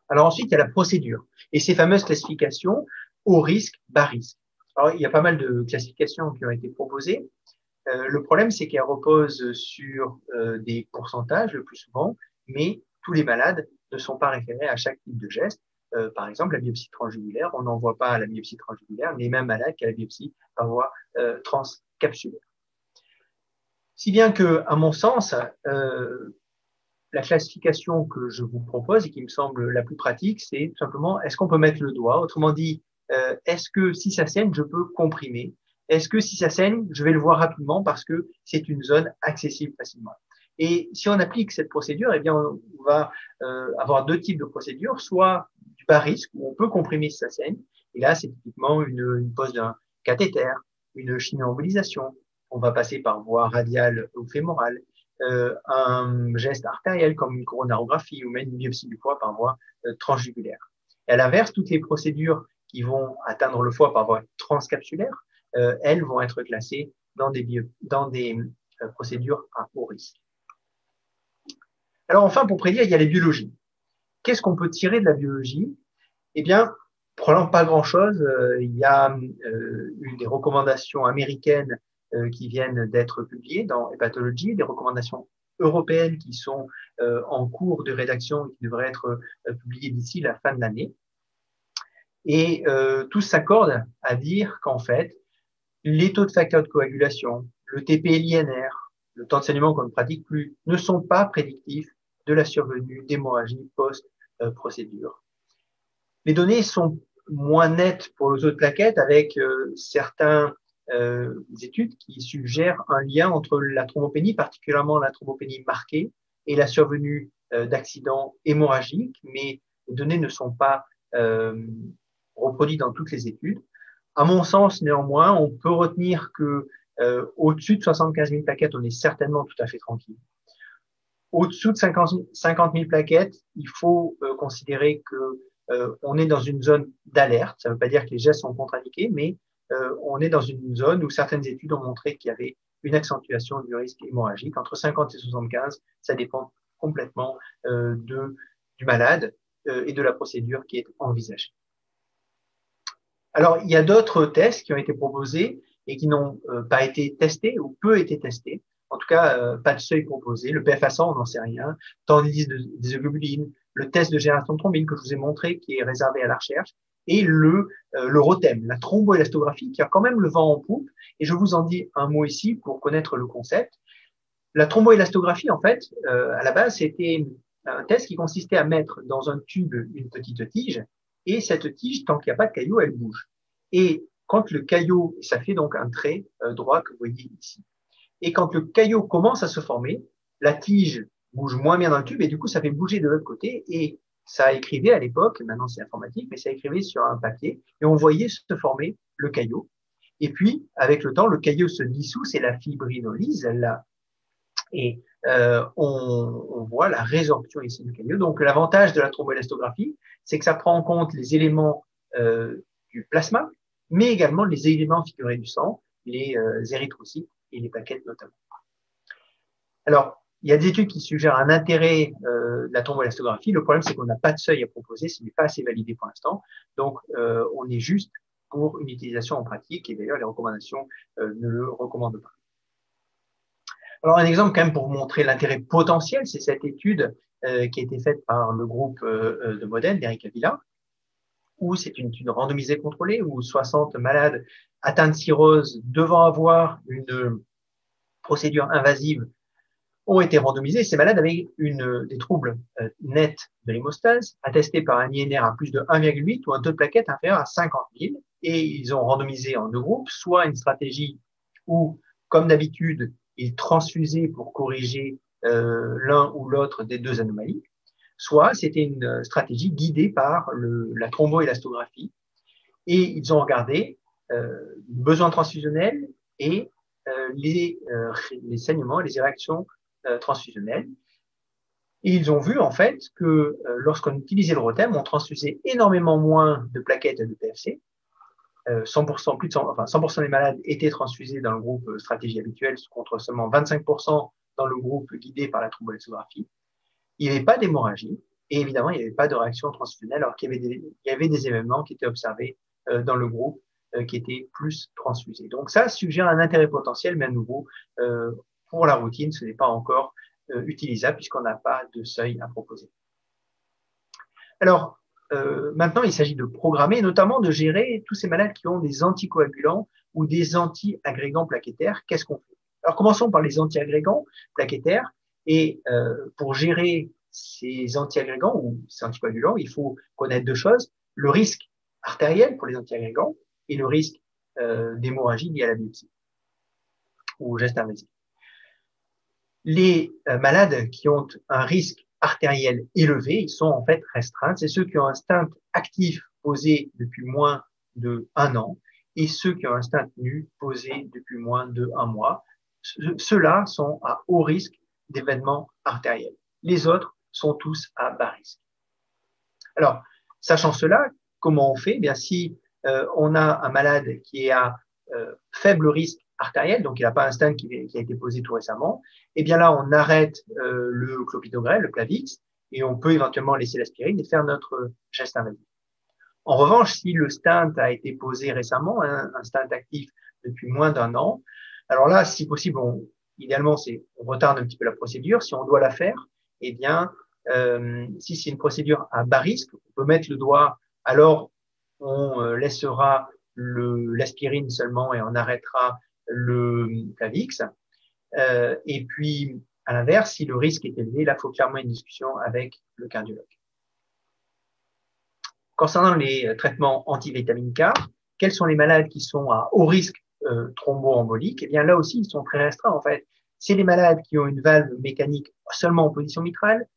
Alors ensuite, il y a la procédure et ces fameuses classifications haut risque, bas risque. Alors, il y a pas mal de classifications qui ont été proposées. Le problème, c'est qu'elles reposent sur des pourcentages le plus souvent, mais tous les malades ne sont pas référés à chaque type de geste. Par exemple, la biopsie transjugulaire, on n'envoie pas à la biopsie transjugulaire les mêmes malades qu'à la biopsie par voie transcapsulaire. Si bien que, à mon sens, la classification que je vous propose et qui me semble la plus pratique, c'est tout simplement, est-ce qu'on peut mettre le doigt? Autrement dit, est-ce que si ça saigne, je peux comprimer? Est-ce que si ça saigne, je vais le voir rapidement parce que c'est une zone accessible facilement? Et si on applique cette procédure, eh bien, on va avoir deux types de procédures, soit du bas risque, où on peut comprimer si ça saigne, et là, c'est typiquement une pose d'un cathéter, une chimio-embolisation, on va passer par voie radiale ou fémorale, un geste artériel comme une coronarographie ou même une biopsie du foie par voie transjugulaire. Et à l'inverse, toutes les procédures qui vont atteindre le foie par voie transcapsulaire, elles vont être classées dans des procédures à haut risque. Alors enfin, pour prédire, il y a les biologies. Qu'est-ce qu'on peut tirer de la biologie? Eh bien, probablement pas grand-chose. Il y a eu des recommandations américaines qui viennent d'être publiées dans Hepatology, des recommandations européennes qui sont en cours de rédaction et qui devraient être publiées d'ici la fin de l'année. Et tous s'accordent à dire qu'en fait, les taux de facteurs de coagulation, le TPLINR, le temps de saignement qu'on ne pratique plus, ne sont pas prédictifs de la survenue d'hémorragie post-procédure. Les données sont moins nettes pour le taux de plaquettes avec certaines études qui suggèrent un lien entre la thrombopénie, particulièrement la thrombopénie marquée, et la survenue d'accidents hémorragiques, mais les données ne sont pas reproduites dans toutes les études. À mon sens, néanmoins, on peut retenir que au-dessus de 75 000 plaquettes, on est certainement tout à fait tranquille. Au-dessous de 50 000 plaquettes, il faut considérer que on est dans une zone d'alerte. Ça ne veut pas dire que les gestes sont contre-indiqués, mais on est dans une zone où certaines études ont montré qu'il y avait une accentuation du risque hémorragique. Entre 50 et 75, ça dépend complètement du malade et de la procédure qui est envisagée. Alors, il y a d'autres tests qui ont été proposés et qui n'ont pas été testés ou peu été testés. En tout cas, pas de seuil proposé. Le PFA100, on n'en sait rien. Temps de liste des globulines, le test de génération de thrombine que je vous ai montré, qui est réservé à la recherche, et le ROTEM, la thromboélastographie, qui a quand même le vent en poupe. Et je vous en dis un mot ici pour connaître le concept. La thromboélastographie, en fait, à la base, c'était un test qui consistait à mettre dans un tube une petite tige, et cette tige, tant qu'il n'y a pas de caillou, elle bouge. Et quand le caillot, ça fait donc un trait droit que vous voyez ici, et quand le caillot commence à se former, la tige bouge moins bien dans le tube et du coup, ça fait bouger de l'autre côté et ça écrivait à l'époque, maintenant c'est informatique, mais ça écrivait sur un papier et on voyait se former le caillot. Et puis, avec le temps, le caillot se dissout, c'est la fibrinolyse, et on voit la résorption ici du caillot. Donc, l'avantage de la thromboélastographie, c'est que ça prend en compte les éléments du plasma, mais également les éléments figurés du sang, les érythrocytes et les plaquettes notamment. Alors, il y a des études qui suggèrent un intérêt de la thromboélastographie. Le problème, c'est qu'on n'a pas de seuil à proposer, ce n'est pas assez validé pour l'instant. Donc, on est juste pour une utilisation en pratique, et d'ailleurs, les recommandations ne le recommandent pas. Alors, un exemple quand même pour vous montrer l'intérêt potentiel, c'est cette étude qui a été faite par le groupe de Modène, d'Eric Avila, où c'est une étude randomisée contrôlée, où 60 malades atteints de cirrhose devant avoir une procédure invasive ont été randomisés. Ces malades avaient des troubles nets de l'hémostase, attestés par un INR à plus de 1,8 ou un taux de plaquettes inférieur à 50 000. Et ils ont randomisé en deux groupes, soit une stratégie où, comme d'habitude, ils transfusaient pour corriger l'un ou l'autre des deux anomalies, soit c'était une stratégie guidée par la thromboélastographie. Et ils ont regardé besoins transfusionnels et les saignements et les réactions transfusionnelles. Et ils ont vu en fait que lorsqu'on utilisait le Rotem, on transfusait énormément moins de plaquettes de PFC. 100%, plus de 100, enfin 100% des malades étaient transfusés dans le groupe stratégie habituelle contre seulement 25% dans le groupe guidé par la thromboélastographie. Il n'y avait pas d'hémorragie et évidemment il n'y avait pas de réaction transfusionnelle alors qu'il y avait des événements qui étaient observés dans le groupe qui étaient plus transfusés. Donc ça suggère un intérêt potentiel, mais à nouveau, pour la routine, ce n'est pas encore utilisable puisqu'on n'a pas de seuil à proposer. Alors, maintenant, il s'agit de programmer, notamment de gérer tous ces malades qui ont des anticoagulants ou des anti-agrégants plaquettaires. Qu'est-ce qu'on fait? Alors, commençons par les anti-agrégants plaquettaires. Et pour gérer ces anti-agrégants ou ces anticoagulants, il faut connaître deux choses. Le risque artériel pour les anti-agrégants et le risque d'hémorragie liée à la biopsie ou au geste invasif. Les malades qui ont un risque artériel élevé, ils sont en fait restreints. C'est ceux qui ont un stent actif posé depuis moins de 1 an et ceux qui ont un stent nu posé depuis moins de 1 mois. Ceux-là sont à haut risque d'événements artériels. Les autres sont tous à bas risque. Alors, sachant cela, comment on fait? Eh bien, si on a un malade qui est à faible risque artériel, donc il n'a pas un stent qui a été posé tout récemment, eh bien là, on arrête le clopidogrel, le Plavix, et on peut éventuellement laisser l'aspirine et faire notre geste invasif. En revanche, si le stent a été posé récemment, un stent actif depuis moins d'1 an, alors là, si possible, idéalement, on retarde un petit peu la procédure. Si on doit la faire, eh bien, si c'est une procédure à bas risque, on peut mettre le doigt, alors on laissera l'aspirine seulement et on arrêtera le Plavix. Et puis, à l'inverse, si le risque est élevé, là, il faut clairement une discussion avec le cardiologue. Concernant les traitements anti-vitamine K, quels sont les malades qui sont à haut risque thromboembolique? Eh bien, là aussi, ils sont très restreints, en fait. C'est les malades qui ont une valve mécanique seulement en position mitrale,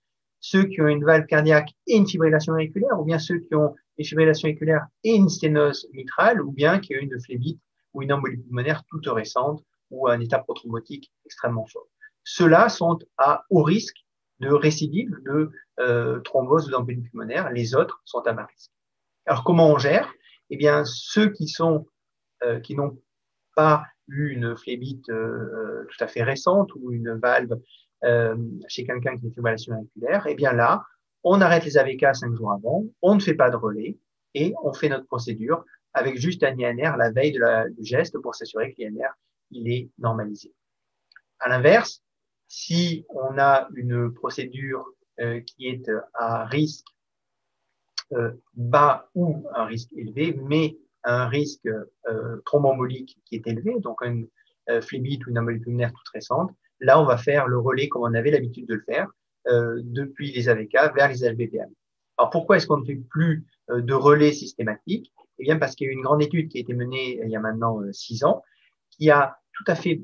ceux qui ont une valve cardiaque et une fibrillation auriculaire, ou bien ceux qui ont une fibrillation auriculaire et une sténose mitrale, ou bien qui ont une phlébite ou une embolie pulmonaire toute récente ou un état prothrombotique extrêmement fort. Ceux-là sont à haut risque de récidive de thrombose ou d'embolie pulmonaire. Les autres sont à bas risque. Alors, comment on gère? Eh bien, ceux qui n'ont pas eu une phlébite tout à fait récente ou une valve chez quelqu'un qui a une fibrillation auriculaire, eh bien là, on arrête les AVK 5 jours avant, on ne fait pas de relais et on fait notre procédure avec juste un INR la veille du geste pour s'assurer que l'INR il est normalisé. À l'inverse, si on a une procédure qui est à risque bas ou un risque élevé, mais un risque thromboembolique qui est élevé, donc une phlébite ou une embolie pulmonaire toute récente, là, on va faire le relais comme on avait l'habitude de le faire depuis les AVK vers les HBPM. Alors, pourquoi est-ce qu'on ne fait plus de relais systématique? Eh bien, parce qu'il y a eu une grande étude qui a été menée il y a maintenant 6 ans, qui a tout à fait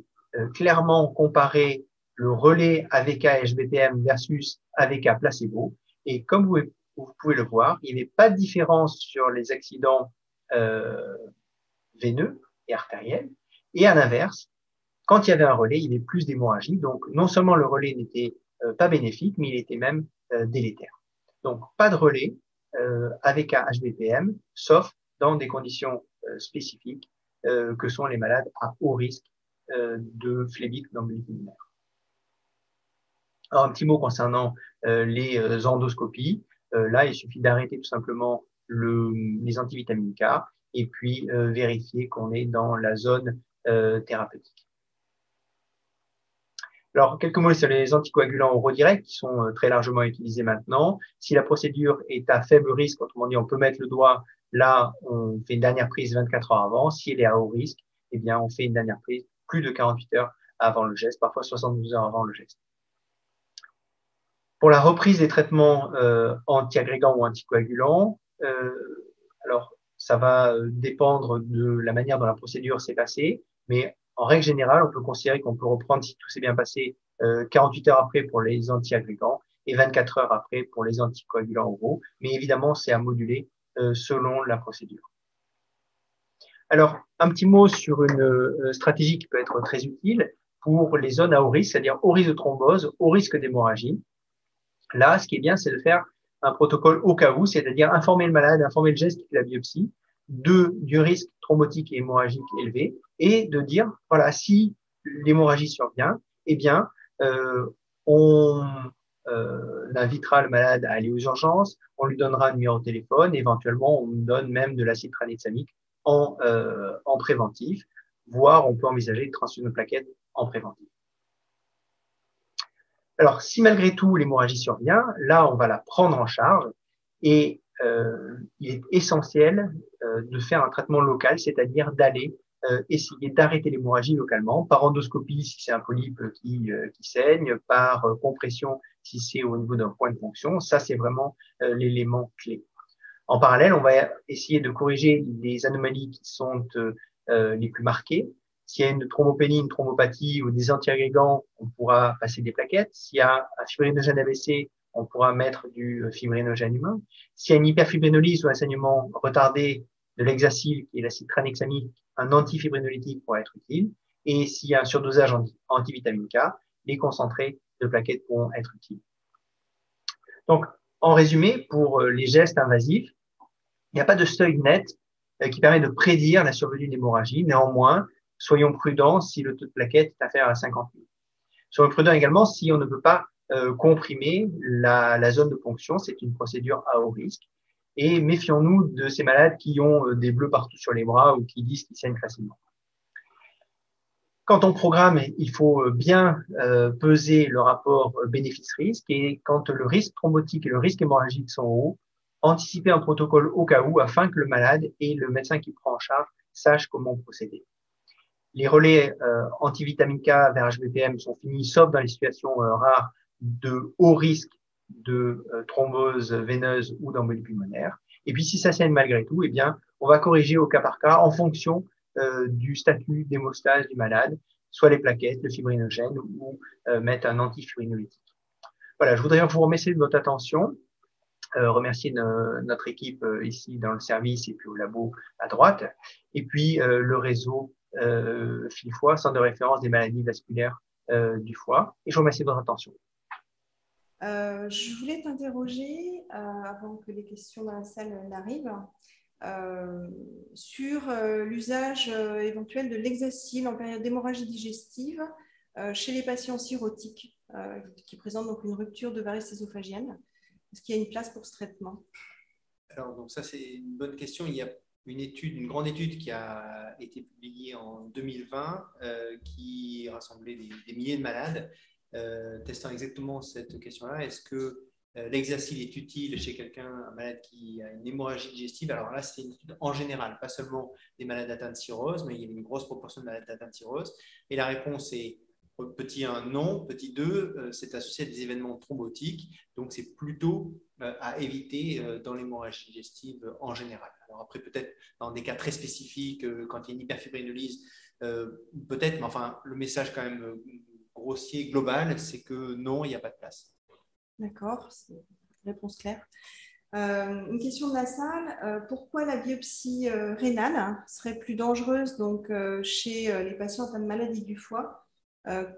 clairement comparé le relais AVK-HBPM versus AVK placebo. Et comme vous pouvez le voir, il n'y avait pas de différence sur les accidents veineux et artériels. Et à l'inverse, quand il y avait un relais, il y avait plus d'hémorragie. Donc, non seulement le relais n'était pas bénéfique, mais il était même délétère. Donc, pas de relais avec un HBPM, sauf dans des conditions spécifiques que sont les malades à haut risque de phlébite d'embolie pulmonaire. Alors, un petit mot concernant les endoscopies. Là, il suffit d'arrêter tout simplement les antivitamines K et puis vérifier qu'on est dans la zone thérapeutique. Alors, quelques mots sur les anticoagulants oraux directs qui sont très largement utilisés maintenant. Si la procédure est à faible risque, autrement dit, on peut mettre le doigt là, on fait une dernière prise 24 heures avant. Si elle est à haut risque, eh bien, on fait une dernière prise plus de 48 heures avant le geste, parfois 72 heures avant le geste. Pour la reprise des traitements antiagrégants ou anticoagulants, alors ça va dépendre de la manière dont la procédure s'est passée, mais en règle générale, on peut considérer qu'on peut reprendre, si tout s'est bien passé, 48 heures après pour les antiagrégants et 24 heures après pour les anticoagulants oraux, mais évidemment, c'est à moduler selon la procédure. Alors, un petit mot sur une stratégie qui peut être très utile pour les zones à haut risque, c'est-à-dire haut risque de thrombose, haut risque d'hémorragie. Là, ce qui est bien, c'est de faire un protocole au cas où, c'est-à-dire informer le malade, informer le geste de la biopsie du risque thrombotique et hémorragique élevé et de dire, voilà, si l'hémorragie survient, eh bien, on invitera le malade à aller aux urgences, on lui donnera un numéro de téléphone, éventuellement, on lui donne même de l'acide tranexamique en préventif, voire on peut envisager une transfusion de plaquettes en préventif. Alors, si malgré tout l'hémorragie survient, là, on va la prendre en charge et il est essentiel de faire un traitement local, c'est-à-dire d'aller essayer d'arrêter l'hémorragie localement, par endoscopie si c'est un polype qui saigne, par compression si c'est au niveau d'un point de fonction. Ça, c'est vraiment l'élément clé. En parallèle, on va essayer de corriger les anomalies qui sont les plus marquées. S'il y a une thrombopénie, une thrombopathie ou des antiagrégants, on pourra passer des plaquettes. S'il y a un fibrinogène AVC, on pourra mettre du fibrinogène humain. S'il y a une hyperfibrinolyse ou un saignement retardé de l'hexacil, qui est l'acide tranexamique, un antifibrinolytique pourra être utile. Et s'il y a un surdosage antivitamine K, les concentrés de plaquettes pourront être utiles. Donc, en résumé, pour les gestes invasifs, il n'y a pas de seuil net qui permet de prédire la survenue d'une hémorragie. Néanmoins, soyons prudents si le taux de plaquettes est inférieur à 50 000. Soyons prudents également si on ne peut pas comprimer la zone de ponction. C'est une procédure à haut risque. Et méfions-nous de ces malades qui ont des bleus partout sur les bras ou qui disent qu'ils saignent facilement. Quand on programme, il faut bien peser le rapport bénéfice-risque et quand le risque thrombotique et le risque hémorragique sont hauts, anticiper un protocole au cas où afin que le malade et le médecin qui prend en charge sachent comment procéder. Les relais antivitamine K vers HBPM sont finis, sauf dans les situations rares de haut risque de thrombose veineuse ou d'embolie pulmonaire. Et puis, si ça saigne malgré tout, eh bien, on va corriger au cas par cas en fonction du statut d'hémostase du malade, soit les plaquettes, le fibrinogène ou mettre un antifibrinolytique. Voilà, je voudrais vous remercier de votre attention. Remercier notre équipe ici dans le service et puis au labo à droite, et puis le réseau FILFOI, Centre de référence des maladies vasculaires du foie. Et je vous remercie de votre attention. Je voulais t'interroger, avant que les questions dans la salle n'arrivent, sur l'usage éventuel de l'hexacil en période d'hémorragie digestive chez les patients cirrhotiques qui présentent donc une rupture de varices ésophagienne. Est-ce qu'il y a une place pour ce traitement? Alors, donc ça, c'est une bonne question. Il y a une grande étude qui a été publiée en 2020 qui rassemblait des milliers de malades testant exactement cette question-là. Est-ce que l'hexacil est utile chez quelqu'un, un malade qui a une hémorragie digestive? Alors là, c'est une étude en général, pas seulement des malades atteints de cirrhose, mais il y a une grosse proportion de malades atteints de cirrhose. Et la réponse est Petit 1, non. Petit 2, c'est associé à des événements thrombotiques. Donc, c'est plutôt à éviter dans l'hémorragie digestive en général. Alors après, peut-être dans des cas très spécifiques, quand il y a une hyperfibriноlyse, peut-être, mais enfin, le message quand même grossier, global, c'est que non, il n'y a pas de place. D'accord, c'est une réponse claire. Une question de la salle. Pourquoi la biopsie rénale serait plus dangereuse donc, chez les patients atteints de maladie du foie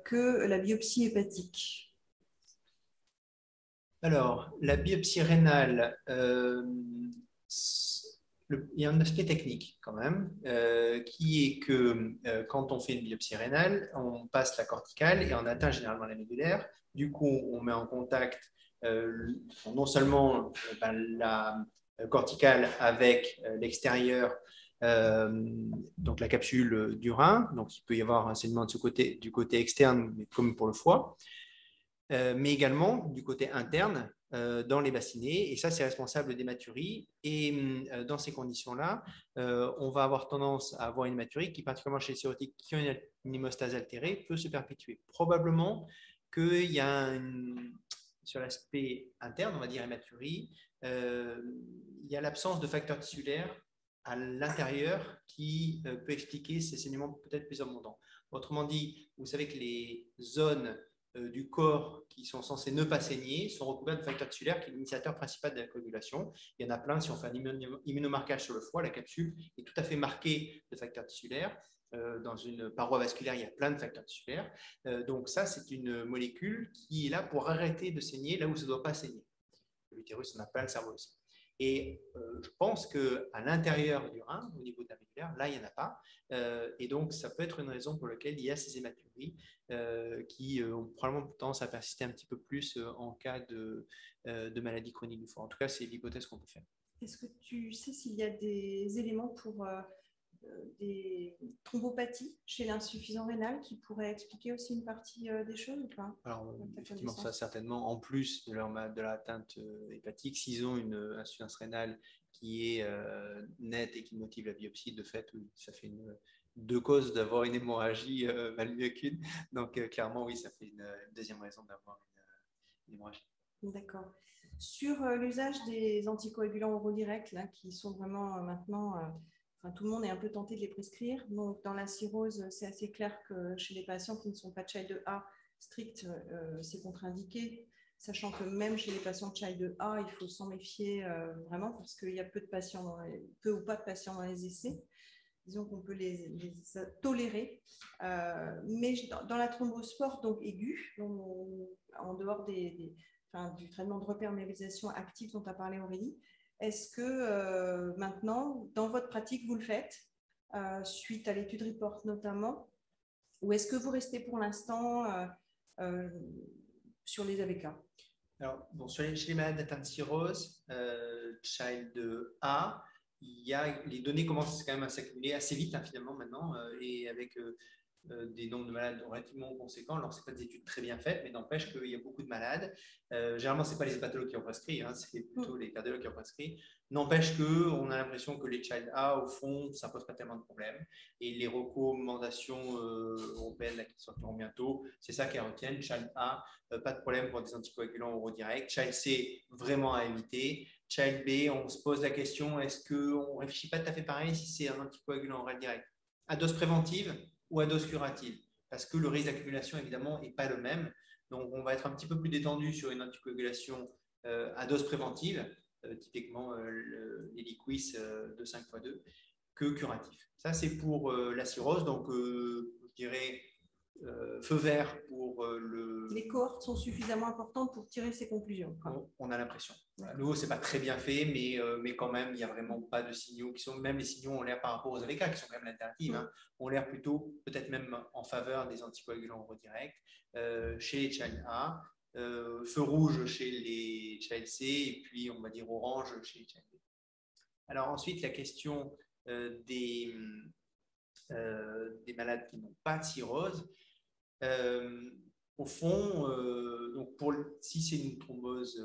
que la biopsie hépatique? Alors, la biopsie rénale, il y a un aspect technique quand même, qui est que quand on fait une biopsie rénale, on passe la corticale et on atteint généralement la médulaire. Du coup, on met en contact non seulement la corticale avec l'extérieur, donc la capsule du rein, donc il peut y avoir un saignement de ce côté, du côté externe, mais comme pour le foie, mais également du côté interne dans les bassinets. Et ça, c'est responsable d'hématurie. Et dans ces conditions-là, on va avoir tendance à avoir une hématurie qui, particulièrement chez les cirrhotiques qui ont une hémostase altérée, peut se perpétuer. Probablement qu'il y a sur l'aspect interne, on va dire hématurie, il y a l'absence de facteurs tissulaires à l'intérieur qui peut expliquer ces saignements peut-être plus abondants. Autrement dit, vous savez que les zones du corps qui sont censés ne pas saigner sont recouverts de facteurs tissulaires qui est l'initiateur principal de la coagulation. Il y en a plein. Si on fait un immunomarquage sur le foie, la capsule est tout à fait marquée de facteurs tissulaires. Dans une paroi vasculaire, il y a plein de facteurs tissulaires. Donc ça, c'est une molécule qui est là pour arrêter de saigner là où ça ne doit pas saigner. L'utérus en a plein, le cerveau aussi. Et je pense qu'à l'intérieur du rein, au niveau de la médulaire, là, il n'y en a pas. Et donc, ça peut être une raison pour laquelle il y a ces hématuries qui ont probablement tendance à persister un petit peu plus en cas de maladie chronique du foie. En tout cas, c'est l'hypothèse qu'on peut faire. Est-ce que tu sais s'il y a des éléments pour des thrombopathies chez l'insuffisant rénal qui pourraient expliquer aussi une partie des choses ou pas? Alors, effectivement, ça certainement, en plus de l'atteinte hépatique, s'ils ont une insuffisance rénale qui est nette et qui motive la biopsie, de fait, oui, ça fait deux causes d'avoir une hémorragie valent mieux qu'une. Donc, clairement, oui, ça fait une deuxième raison d'avoir une hémorragie. D'accord. Sur l'usage des anticoagulants oraux directs, là, qui sont vraiment maintenant, tout le monde est un peu tenté de les prescrire. Donc, dans la cirrhose, c'est assez clair que chez les patients qui ne sont pas de Child 2A strict, c'est contre-indiqué, sachant que même chez les patients de Child 2A, il faut s'en méfier vraiment parce qu'il y a peu ou pas de patients dans les essais. Disons qu'on peut les tolérer. Mais dans la thrombospore donc aiguë, en dehors du traitement de reperméabilisation active dont a parlé Aurélie, est-ce que maintenant, dans votre pratique, vous le faites, suite à l'étude REPORT notamment, ou est-ce que vous restez pour l'instant sur les AVK? Alors, bon, chez les malades atteints de cirrhose, Child A, les données commencent quand même à s'accumuler assez vite, hein, finalement, maintenant, et avec des nombres de malades relativement conséquents. Alors, ce n'est pas des études très bien faites, mais n'empêche qu'il y a beaucoup de malades. Généralement, ce n'est pas les hépatologues qui ont prescrit, hein, c'est plutôt les cardiologues qui ont prescrit. N'empêche qu'on a l'impression que les Child A, au fond, ça ne pose pas tellement de problèmes. Et les recommandations européennes là, qui sortiront bientôt, c'est ça qu'elles retiennent. Child A, pas de problème pour des anticoagulants oraux directs. Child C, vraiment à éviter. Child B, on se pose la question, est-ce qu'on ne réfléchit pas tout à fait pareil si c'est un anticoagulant oral direct à dose préventive ou à dose curative? Parce que le risque d'accumulation, évidemment, n'est pas le même. Donc, on va être un petit peu plus détendu sur une anticoagulation à dose préventive, typiquement l'héliquis de 5x2, que curatif. Ça, c'est pour la cirrhose. Donc, je dirais feu vert pour Les cohortes sont suffisamment importantes pour tirer ces conclusions. On a l'impression. À nouveau, c'est pas très bien fait, mais quand même, il n'y a vraiment pas de signaux qui sont. Même les signaux ont l'air par rapport aux AVK, qui sont quand même l'alternative, hein, ont l'air plutôt, peut-être même en faveur des anticoagulants oraux directs. Chez les Child A, feu rouge chez les Child C, et puis on va dire orange chez les Child B. Alors ensuite, la question des malades qui n'ont pas de cirrhose. Au fond, donc si c'est une thrombose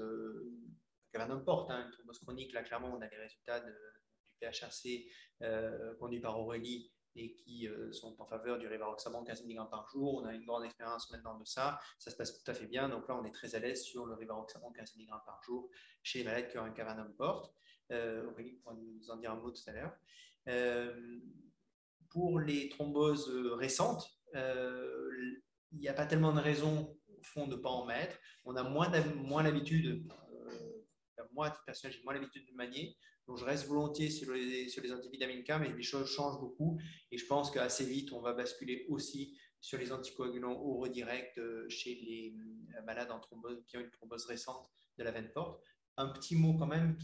n'importe, hein, une thrombose chronique, là clairement on a les résultats du PHRC conduit par Aurélie et qui sont en faveur du rivaroxaban 15 mg par jour. On a une grande expérience maintenant de ça. Ça se passe tout à fait bien. Donc là, on est très à l'aise sur le rivaroxaban 15 mg par jour chez les malades qui ont un cavernaum porte. Aurélie pourra nous en dire un mot tout à l'heure. Pour les thromboses récentes, il n'y a pas tellement de raisons au fond de ne pas en mettre. On a moins l'habitude, moi à titre personnel, j'ai moins l'habitude de manier. Donc, je reste volontiers sur les antivitamines K, mais les choses changent beaucoup. Et je pense qu'assez vite, on va basculer aussi sur les anticoagulants oraux directs chez les malades en thrombose, qui ont une thrombose récente de la veine porte. Un petit mot quand même,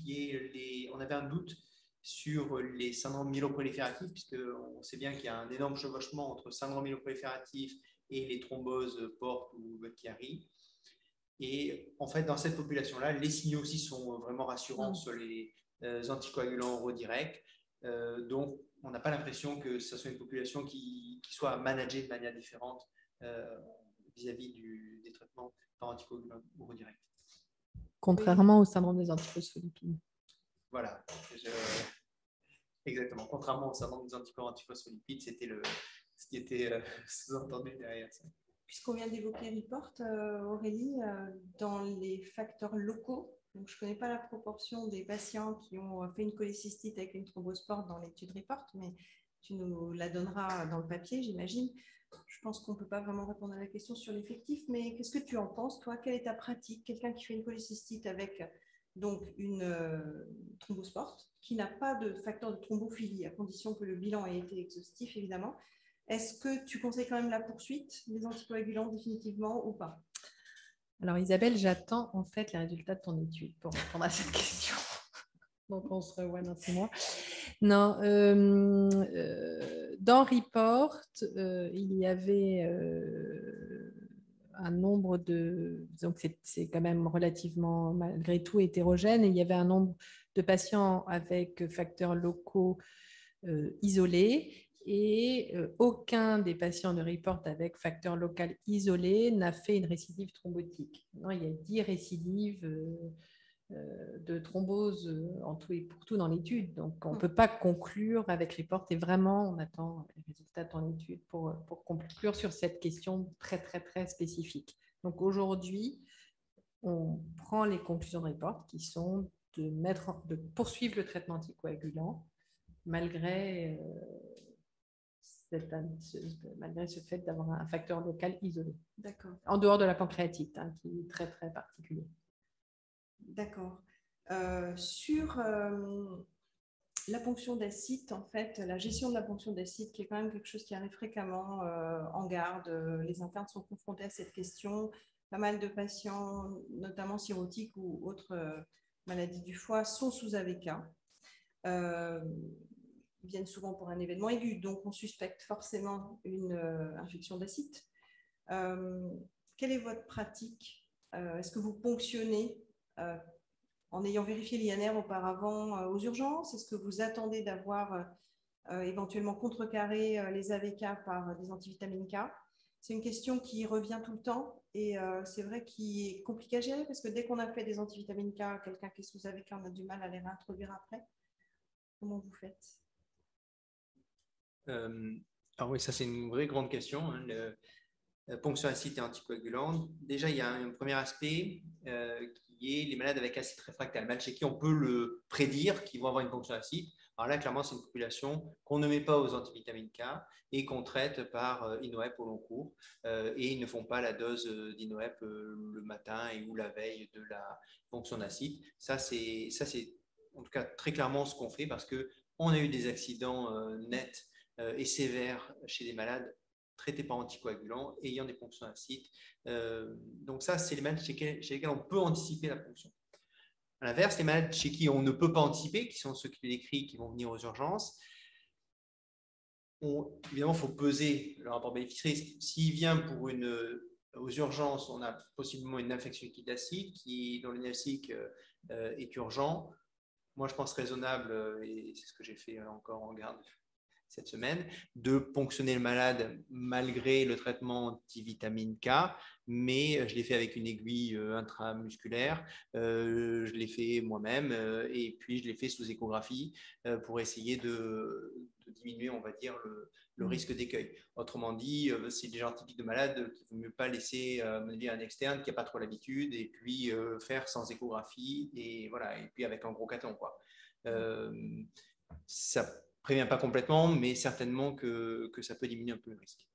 on avait un doute sur les syndromes myeloprolifératifs, puisqu'on sait bien qu'il y a un énorme chevauchement entre syndrome myeloprolifératif et les thromboses porte ou Chiari. Et en fait, dans cette population-là, les signaux aussi sont vraiment rassurants sur les anticoagulants oraux directs. Donc, on n'a pas l'impression que ce soit une population qui soit managée de manière différente vis-à-vis des traitements par anticoagulants oraux directs. Contrairement au syndrome des antiphospholipides. Voilà. Exactement. Contrairement au syndrome des anticorps antiphospholipides, c'était ce qui était sous-entendu derrière ça. Puisqu'on vient d'évoquer Report, Aurélie, dans les facteurs locaux, donc je ne connais pas la proportion des patients qui ont fait une cholécystite avec une thrombose porte dans l'étude Report, mais tu nous la donneras dans le papier, j'imagine. Je pense qu'on ne peut pas vraiment répondre à la question sur l'effectif, mais qu'est-ce que tu en penses, toi? Quelle est ta pratique? Quelqu'un qui fait une cholécystite avec donc une thrombose porte, qui n'a pas de facteur de thrombophilie, à condition que le bilan ait été exhaustif, évidemment. Est-ce que tu conseilles quand même la poursuite des anticoagulants définitivement ou pas? Alors Isabelle, j'attends en fait les résultats de ton étude pour répondre à cette question. Donc on se revoit dans 6 mois. Non, dans Report, il y avait un nombre de... Donc c'est quand même relativement, malgré tout, hétérogène. Et il y avait un nombre de patients avec facteurs locaux isolés. Et aucun des patients de Report avec facteur local isolé n'a fait une récidive thrombotique. Non, il y a 10 récidives de thrombose en tout et pour tout dans l'étude. Donc, on ne peut pas conclure avec Report et vraiment, on attend les résultats de ton étude pour conclure sur cette question très, très, très spécifique. Donc, aujourd'hui, on prend les conclusions de Report qui sont de poursuivre le traitement anticoagulant malgré ce fait d'avoir un facteur local isolé. D'accord. En dehors de la pancréatite, qui est très, très particulier. D'accord. Sur la ponction d'acide, en fait, la gestion de la ponction d'acide, qui est quand même quelque chose qui arrive fréquemment en garde. Les internes sont confrontés à cette question. Pas mal de patients, notamment cirrhotiques ou autres maladies du foie, sont sous AVK. Viennent souvent pour un événement aigu, donc on suspecte forcément une infection d'acide. Quelle est votre pratique? Est-ce que vous ponctionnez en ayant vérifié l'INR auparavant aux urgences? Est-ce que vous attendez d'avoir éventuellement contrecarré les AVK par des antivitamines K? C'est une question qui revient tout le temps et c'est vrai qu'il est compliqué à gérer parce que dès qu'on a fait des antivitamines K, quelqu'un qui est sous AVK, on a du mal à les réintroduire après. Comment vous faites? Alors oui, ça c'est une vraie grande question. Ponction acide et anticoagulant. Déjà, il y a un premier aspect qui est les malades avec acide réfractaire. Malades chez qui on peut le prédire qu'ils vont avoir une ponction acide. Alors là, clairement, c'est une population qu'on ne met pas aux antivitamines K et qu'on traite par INOEP au long cours. Et ils ne font pas la dose d'INOEP le matin et ou la veille de la ponction d'acide. Ça, c'est en tout cas très clairement ce qu'on fait parce qu'on a eu des accidents nets et sévères chez des malades traités par anticoagulants ayant des ponctions acides. Donc ça, c'est les malades chez lesquels on peut anticiper la ponction. À l'inverse, les malades chez qui on ne peut pas anticiper, qui sont ceux qui décrit, qui vont venir aux urgences, évidemment, il faut peser le rapport bénéfice-risque. S'il vient aux urgences, on a possiblement une infection liquide acide dont le diagnostic est urgent. Moi, je pense raisonnable, et c'est ce que j'ai fait encore en garde cette semaine, de ponctionner le malade malgré le traitement antivitamine K, mais je l'ai fait avec une aiguille intramusculaire, je l'ai fait moi-même et puis je l'ai fait sous échographie pour essayer de diminuer, on va dire, le risque d'écueil. Autrement dit, c'est des gens typiques de malades qu'il ne vaut mieux pas laisser un externe qui n'a pas trop l'habitude et puis faire sans échographie et voilà, et puis avec un gros caton, quoi. Ça prévient pas complètement, mais certainement que ça peut diminuer un peu le risque.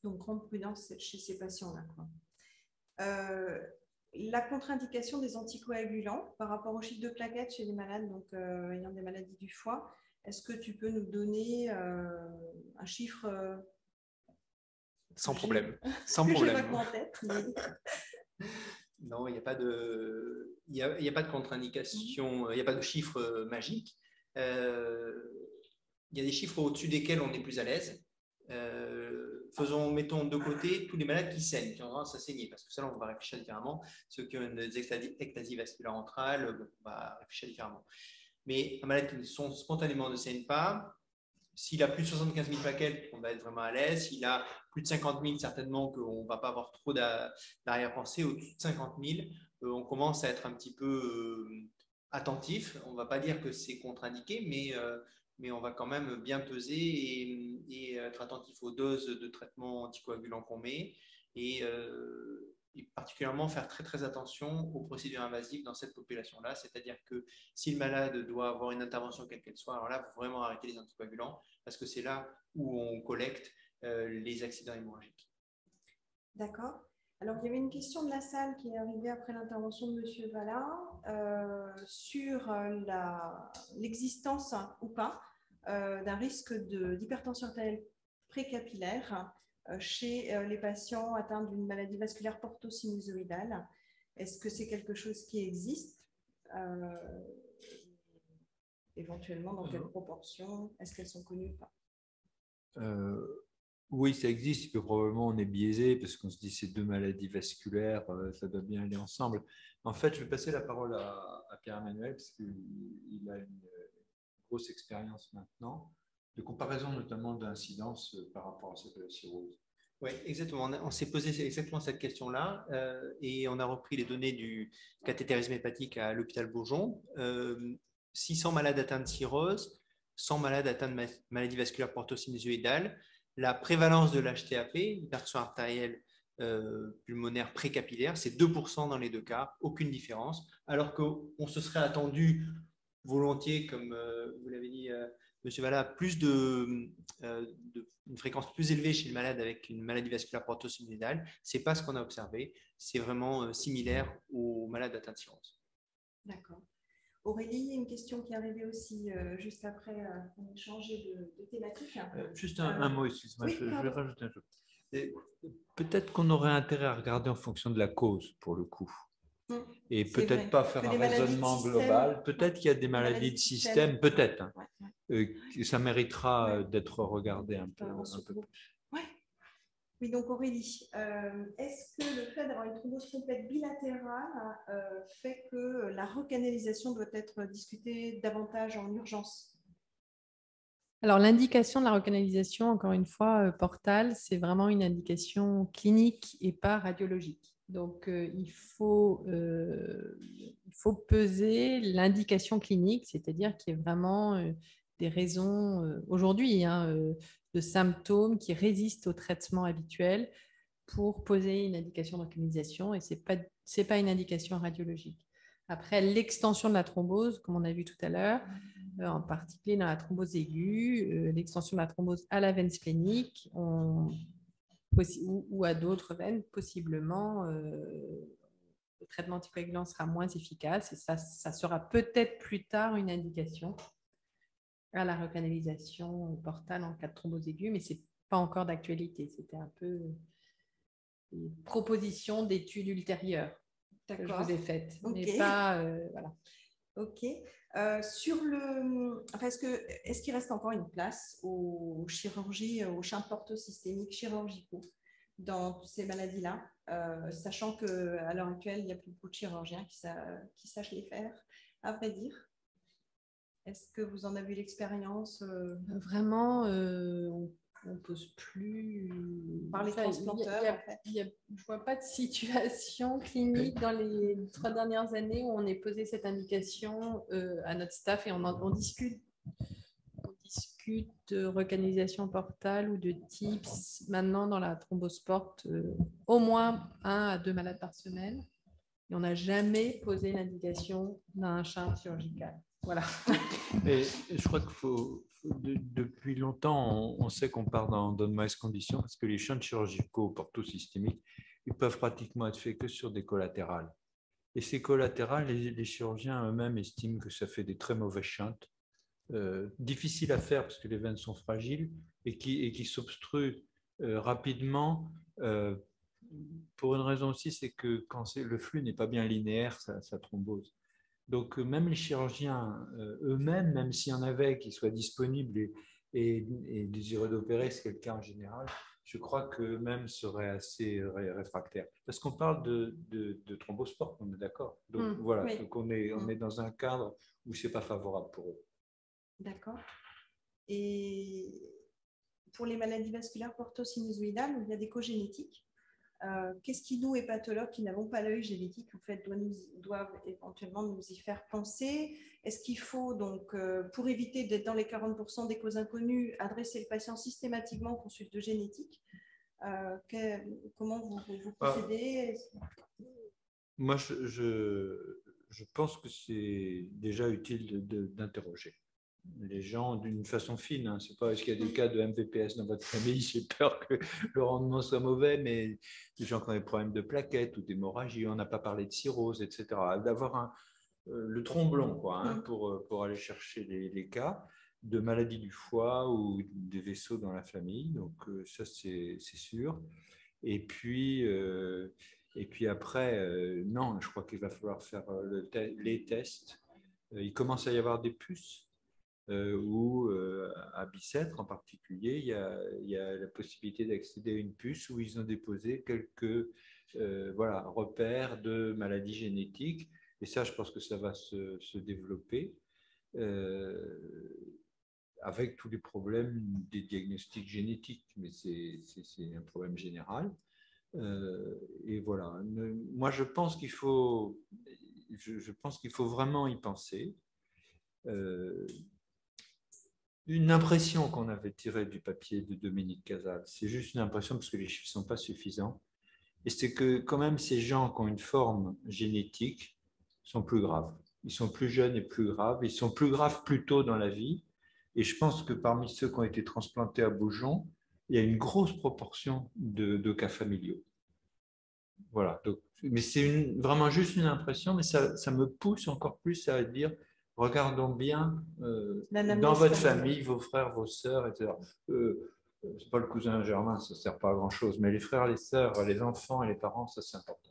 Donc, grande prudence chez ces patients-là, quoi. La contre-indication des anticoagulants par rapport au chiffre de plaquettes chez les malades donc, ayant des maladies du foie, est-ce que tu peux nous donner un chiffre Sans problème. Sans que problème. je vois en tête, mais... Non, il n'y a pas de contre-indication, il n'y a pas de chiffre magique. Il y a des chiffres au-dessus desquels on est plus à l'aise. Mettons de côté tous les malades qui saignent, qui ont tendance à saigner, parce que ça, on va réfléchir différemment. Ceux qui ont des ectasies vasculaires antrales, on va réfléchir différemment. Mais un malade qui spontanément ne saigne pas, s'il a plus de 75 000 plaquettes, on va être vraiment à l'aise. S'il a plus de 50 000, certainement qu'on ne va pas avoir trop d'arrière-pensée. Au-dessus de 50 000, on commence à être un petit peu attentif. On ne va pas dire que c'est contre-indiqué, mais on va quand même bien peser et être attentif aux doses de traitement anticoagulant qu'on met et particulièrement faire très très attention aux procédures invasives dans cette population-là. C'est-à-dire que si le malade doit avoir une intervention quelle qu'elle soit, alors là, il faut vraiment arrêter les anticoagulants parce que c'est là où on collecte les accidents hémorragiques. D'accord. Alors, il y avait une question de la salle qui est arrivée après l'intervention de M. Valla sur l'existence ou pas d'un risque d'hypertension artérielle précapillaire chez les patients atteints d'une maladie vasculaire portosinusoïdale. Est-ce que c'est quelque chose qui existe éventuellement, dans quelle proportion? Est-ce qu'elles sont connues ou pas? Oui, ça existe, mais probablement on est biaisé parce qu'on se dit ces deux maladies vasculaires, ça doit bien aller ensemble. En fait, je vais passer la parole à Pierre-Emmanuel parce qu'il a une grosse expérience maintenant de comparaison notamment d'incidence par rapport à cette cirrhose. Oui, exactement. On s'est posé exactement cette question-là et on a repris les données du cathétérisme hépatique à l'hôpital Beaujon. 600 malades atteints de cirrhose, 100 malades atteints de maladie vasculaire portosinusoïdale. La prévalence de l'HTAP, hypertension artérielle pulmonaire précapillaire, c'est 2% dans les deux cas, aucune différence, alors qu'on se serait attendu volontiers, comme vous l'avez dit, M. Valla, une fréquence plus élevée chez le malade avec une maladie vasculaire portosinusoïdale. Ce n'est pas ce qu'on a observé, c'est vraiment similaire aux malades atteints de cirrhose. D'accord. Aurélie, une question qui est arrivée aussi juste après qu'on ait changé de thématique. Juste un mot, excuse-moi, oui, je vais rajouter un chose. Peut-être qu'on aurait intérêt à regarder en fonction de la cause, pour le coup. Et peut-être pas faire un raisonnement global. Peut-être qu'il y a des maladies de système, peut-être. Hein, ça méritera d'être regardé un peu plus. Oui, donc Aurélie, est-ce que le fait d'avoir une thrombose complète bilatérale fait que la recanalisation doit être discutée davantage en urgence? Alors, l'indication de la recanalisation, encore une fois, portale, c'est vraiment une indication clinique et pas radiologique. Donc, il faut peser l'indication clinique, c'est-à-dire qu'il y a vraiment des raisons aujourd'hui de symptômes qui résistent au traitement habituel pour poser une indication de recanalisation et ce n'est pas une indication radiologique. Après, l'extension de la thrombose, comme on a vu tout à l'heure, en particulier dans la thrombose aiguë, l'extension de la thrombose à la veine splénique ou à d'autres veines, possiblement, le traitement anticoagulant sera moins efficace et ça sera peut-être plus tard une indication à la recanalisation portale en cas de thrombose aiguë, mais ce n'est pas encore d'actualité. C'était un peu une proposition d'études ultérieures que je vous ai faites, mais pas… voilà. Ok. Est-ce qu'il reste encore une place aux chirurgies, aux champs portosystémiques chirurgicaux dans ces maladies-là, sachant qu'à l'heure actuelle, il n'y a plus beaucoup de chirurgiens qui sachent les faire, à vrai dire? Est-ce que vous en avez eu l'expérience Vraiment, on ne pose plus. par les transplanteurs en fait. Je ne vois pas de situation clinique dans les 3 dernières années où on ait posé cette indication à notre staff et on discute. On discute de recanalisation portale ou de TIPS maintenant dans la thrombosport, au moins 1 à 2 malades par semaine. Et on n'a jamais posé l'indication d'un shunt chirurgical. Voilà. Et je crois qu'il depuis longtemps, on sait qu'on part dans de mauvaises conditions parce que les shunts chirurgicaux portosystémiques, ils peuvent pratiquement être faits que sur des collatérales. Et ces collatérales, les chirurgiens eux-mêmes estiment que ça fait des très mauvais shunts, difficiles à faire parce que les veines sont fragiles et qui s'obstruent rapidement. Pour une raison aussi, c'est que quand le flux n'est pas bien linéaire, ça thrombose. Donc, même les chirurgiens eux-mêmes, même s'il y en avait qui soient disponibles et désireux d'opérer, c'est le cas en général, je crois qu'eux-mêmes seraient assez réfractaires. Parce qu'on parle de thrombosport, on est d'accord. Donc, voilà, oui. donc on est dans un cadre où ce n'est pas favorable pour eux. D'accord. Et pour les maladies vasculaires portosinusoïdales, il y a des cogénétiques. Qu'est-ce qui, nous, hépatologues, qui n'avons pas l'œil génétique, en fait, doivent éventuellement nous y faire penser? Est-ce qu'il faut, donc, pour éviter d'être dans les 40% des causes inconnues, adresser le patient systématiquement en consulte de génétique? Comment vous procédez? Moi, je pense que c'est déjà utile d'interroger les gens d'une façon fine. Hein. C'est pas est-ce qu'il y a des cas de MPPS dans votre famille, j'ai peur que le rendement soit mauvais, mais des gens qui ont des problèmes de plaquettes ou d'hémorragie, on n'a pas parlé de cirrhose, etc. D'avoir le tromblon quoi, hein, pour aller chercher les cas de maladie du foie ou des vaisseaux dans la famille. Donc ça, c'est sûr. Et puis après, non, je crois qu'il va falloir faire les tests. Il commence à y avoir des puces où, à Bicêtre en particulier, il y a la possibilité d'accéder à une puce où ils ont déposé quelques repères de maladies génétiques. Et ça, je pense que ça va se développer avec tous les problèmes des diagnostics génétiques. Mais c'est un problème général. Et voilà. Moi, je pense qu'il faut vraiment y penser. Une impression qu'on avait tirée du papier de Dominique Casal, c'est juste une impression parce que les chiffres ne sont pas suffisants. Et c'est que quand même ces gens qui ont une forme génétique sont plus graves. Ils sont plus jeunes et plus graves. Ils sont plus graves plus tôt dans la vie. Et je pense que parmi ceux qui ont été transplantés à Beaujon, il y a une grosse proportion de cas familiaux. Voilà. Donc, mais c'est vraiment juste une impression, mais ça me pousse encore plus à dire regardons bien dans votre famille, vos frères, vos sœurs, etc. C'est pas le cousin germain, ça ne sert pas à grand-chose, mais les frères, les sœurs, les enfants et les parents, ça c'est important.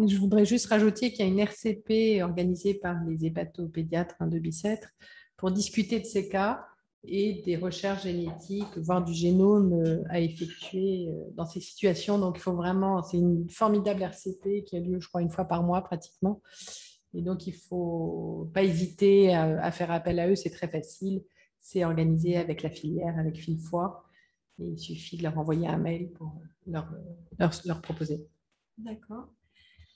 Je voudrais juste rajouter qu'il y a une RCP organisée par les hépatopédiatres de Bicêtre pour discuter de ces cas et des recherches génétiques, voire du génome à effectuer dans ces situations. Donc, il faut vraiment, c'est une formidable RCP qui a lieu, je crois, 1 fois par mois pratiquement. Et donc, il ne faut pas hésiter à faire appel à eux, c'est très facile. C'est organisé avec la filière, avec Filfoy. Et il suffit de leur envoyer un mail pour leur proposer. D'accord.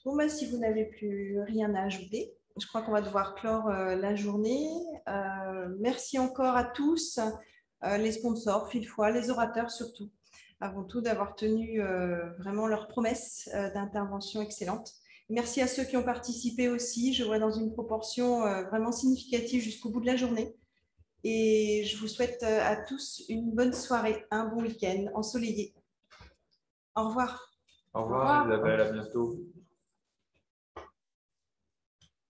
Bon, si vous n'avez plus rien à ajouter, je crois qu'on va devoir clore la journée. Merci encore à tous, les sponsors, Filfoy, les orateurs surtout, avant tout d'avoir tenu vraiment leurs promesses d'intervention excellentes. Merci à ceux qui ont participé aussi, je vois dans une proportion vraiment significative jusqu'au bout de la journée. Et je vous souhaite à tous une bonne soirée, un bon week-end ensoleillé. Au revoir. Au revoir, Isabelle, à bientôt.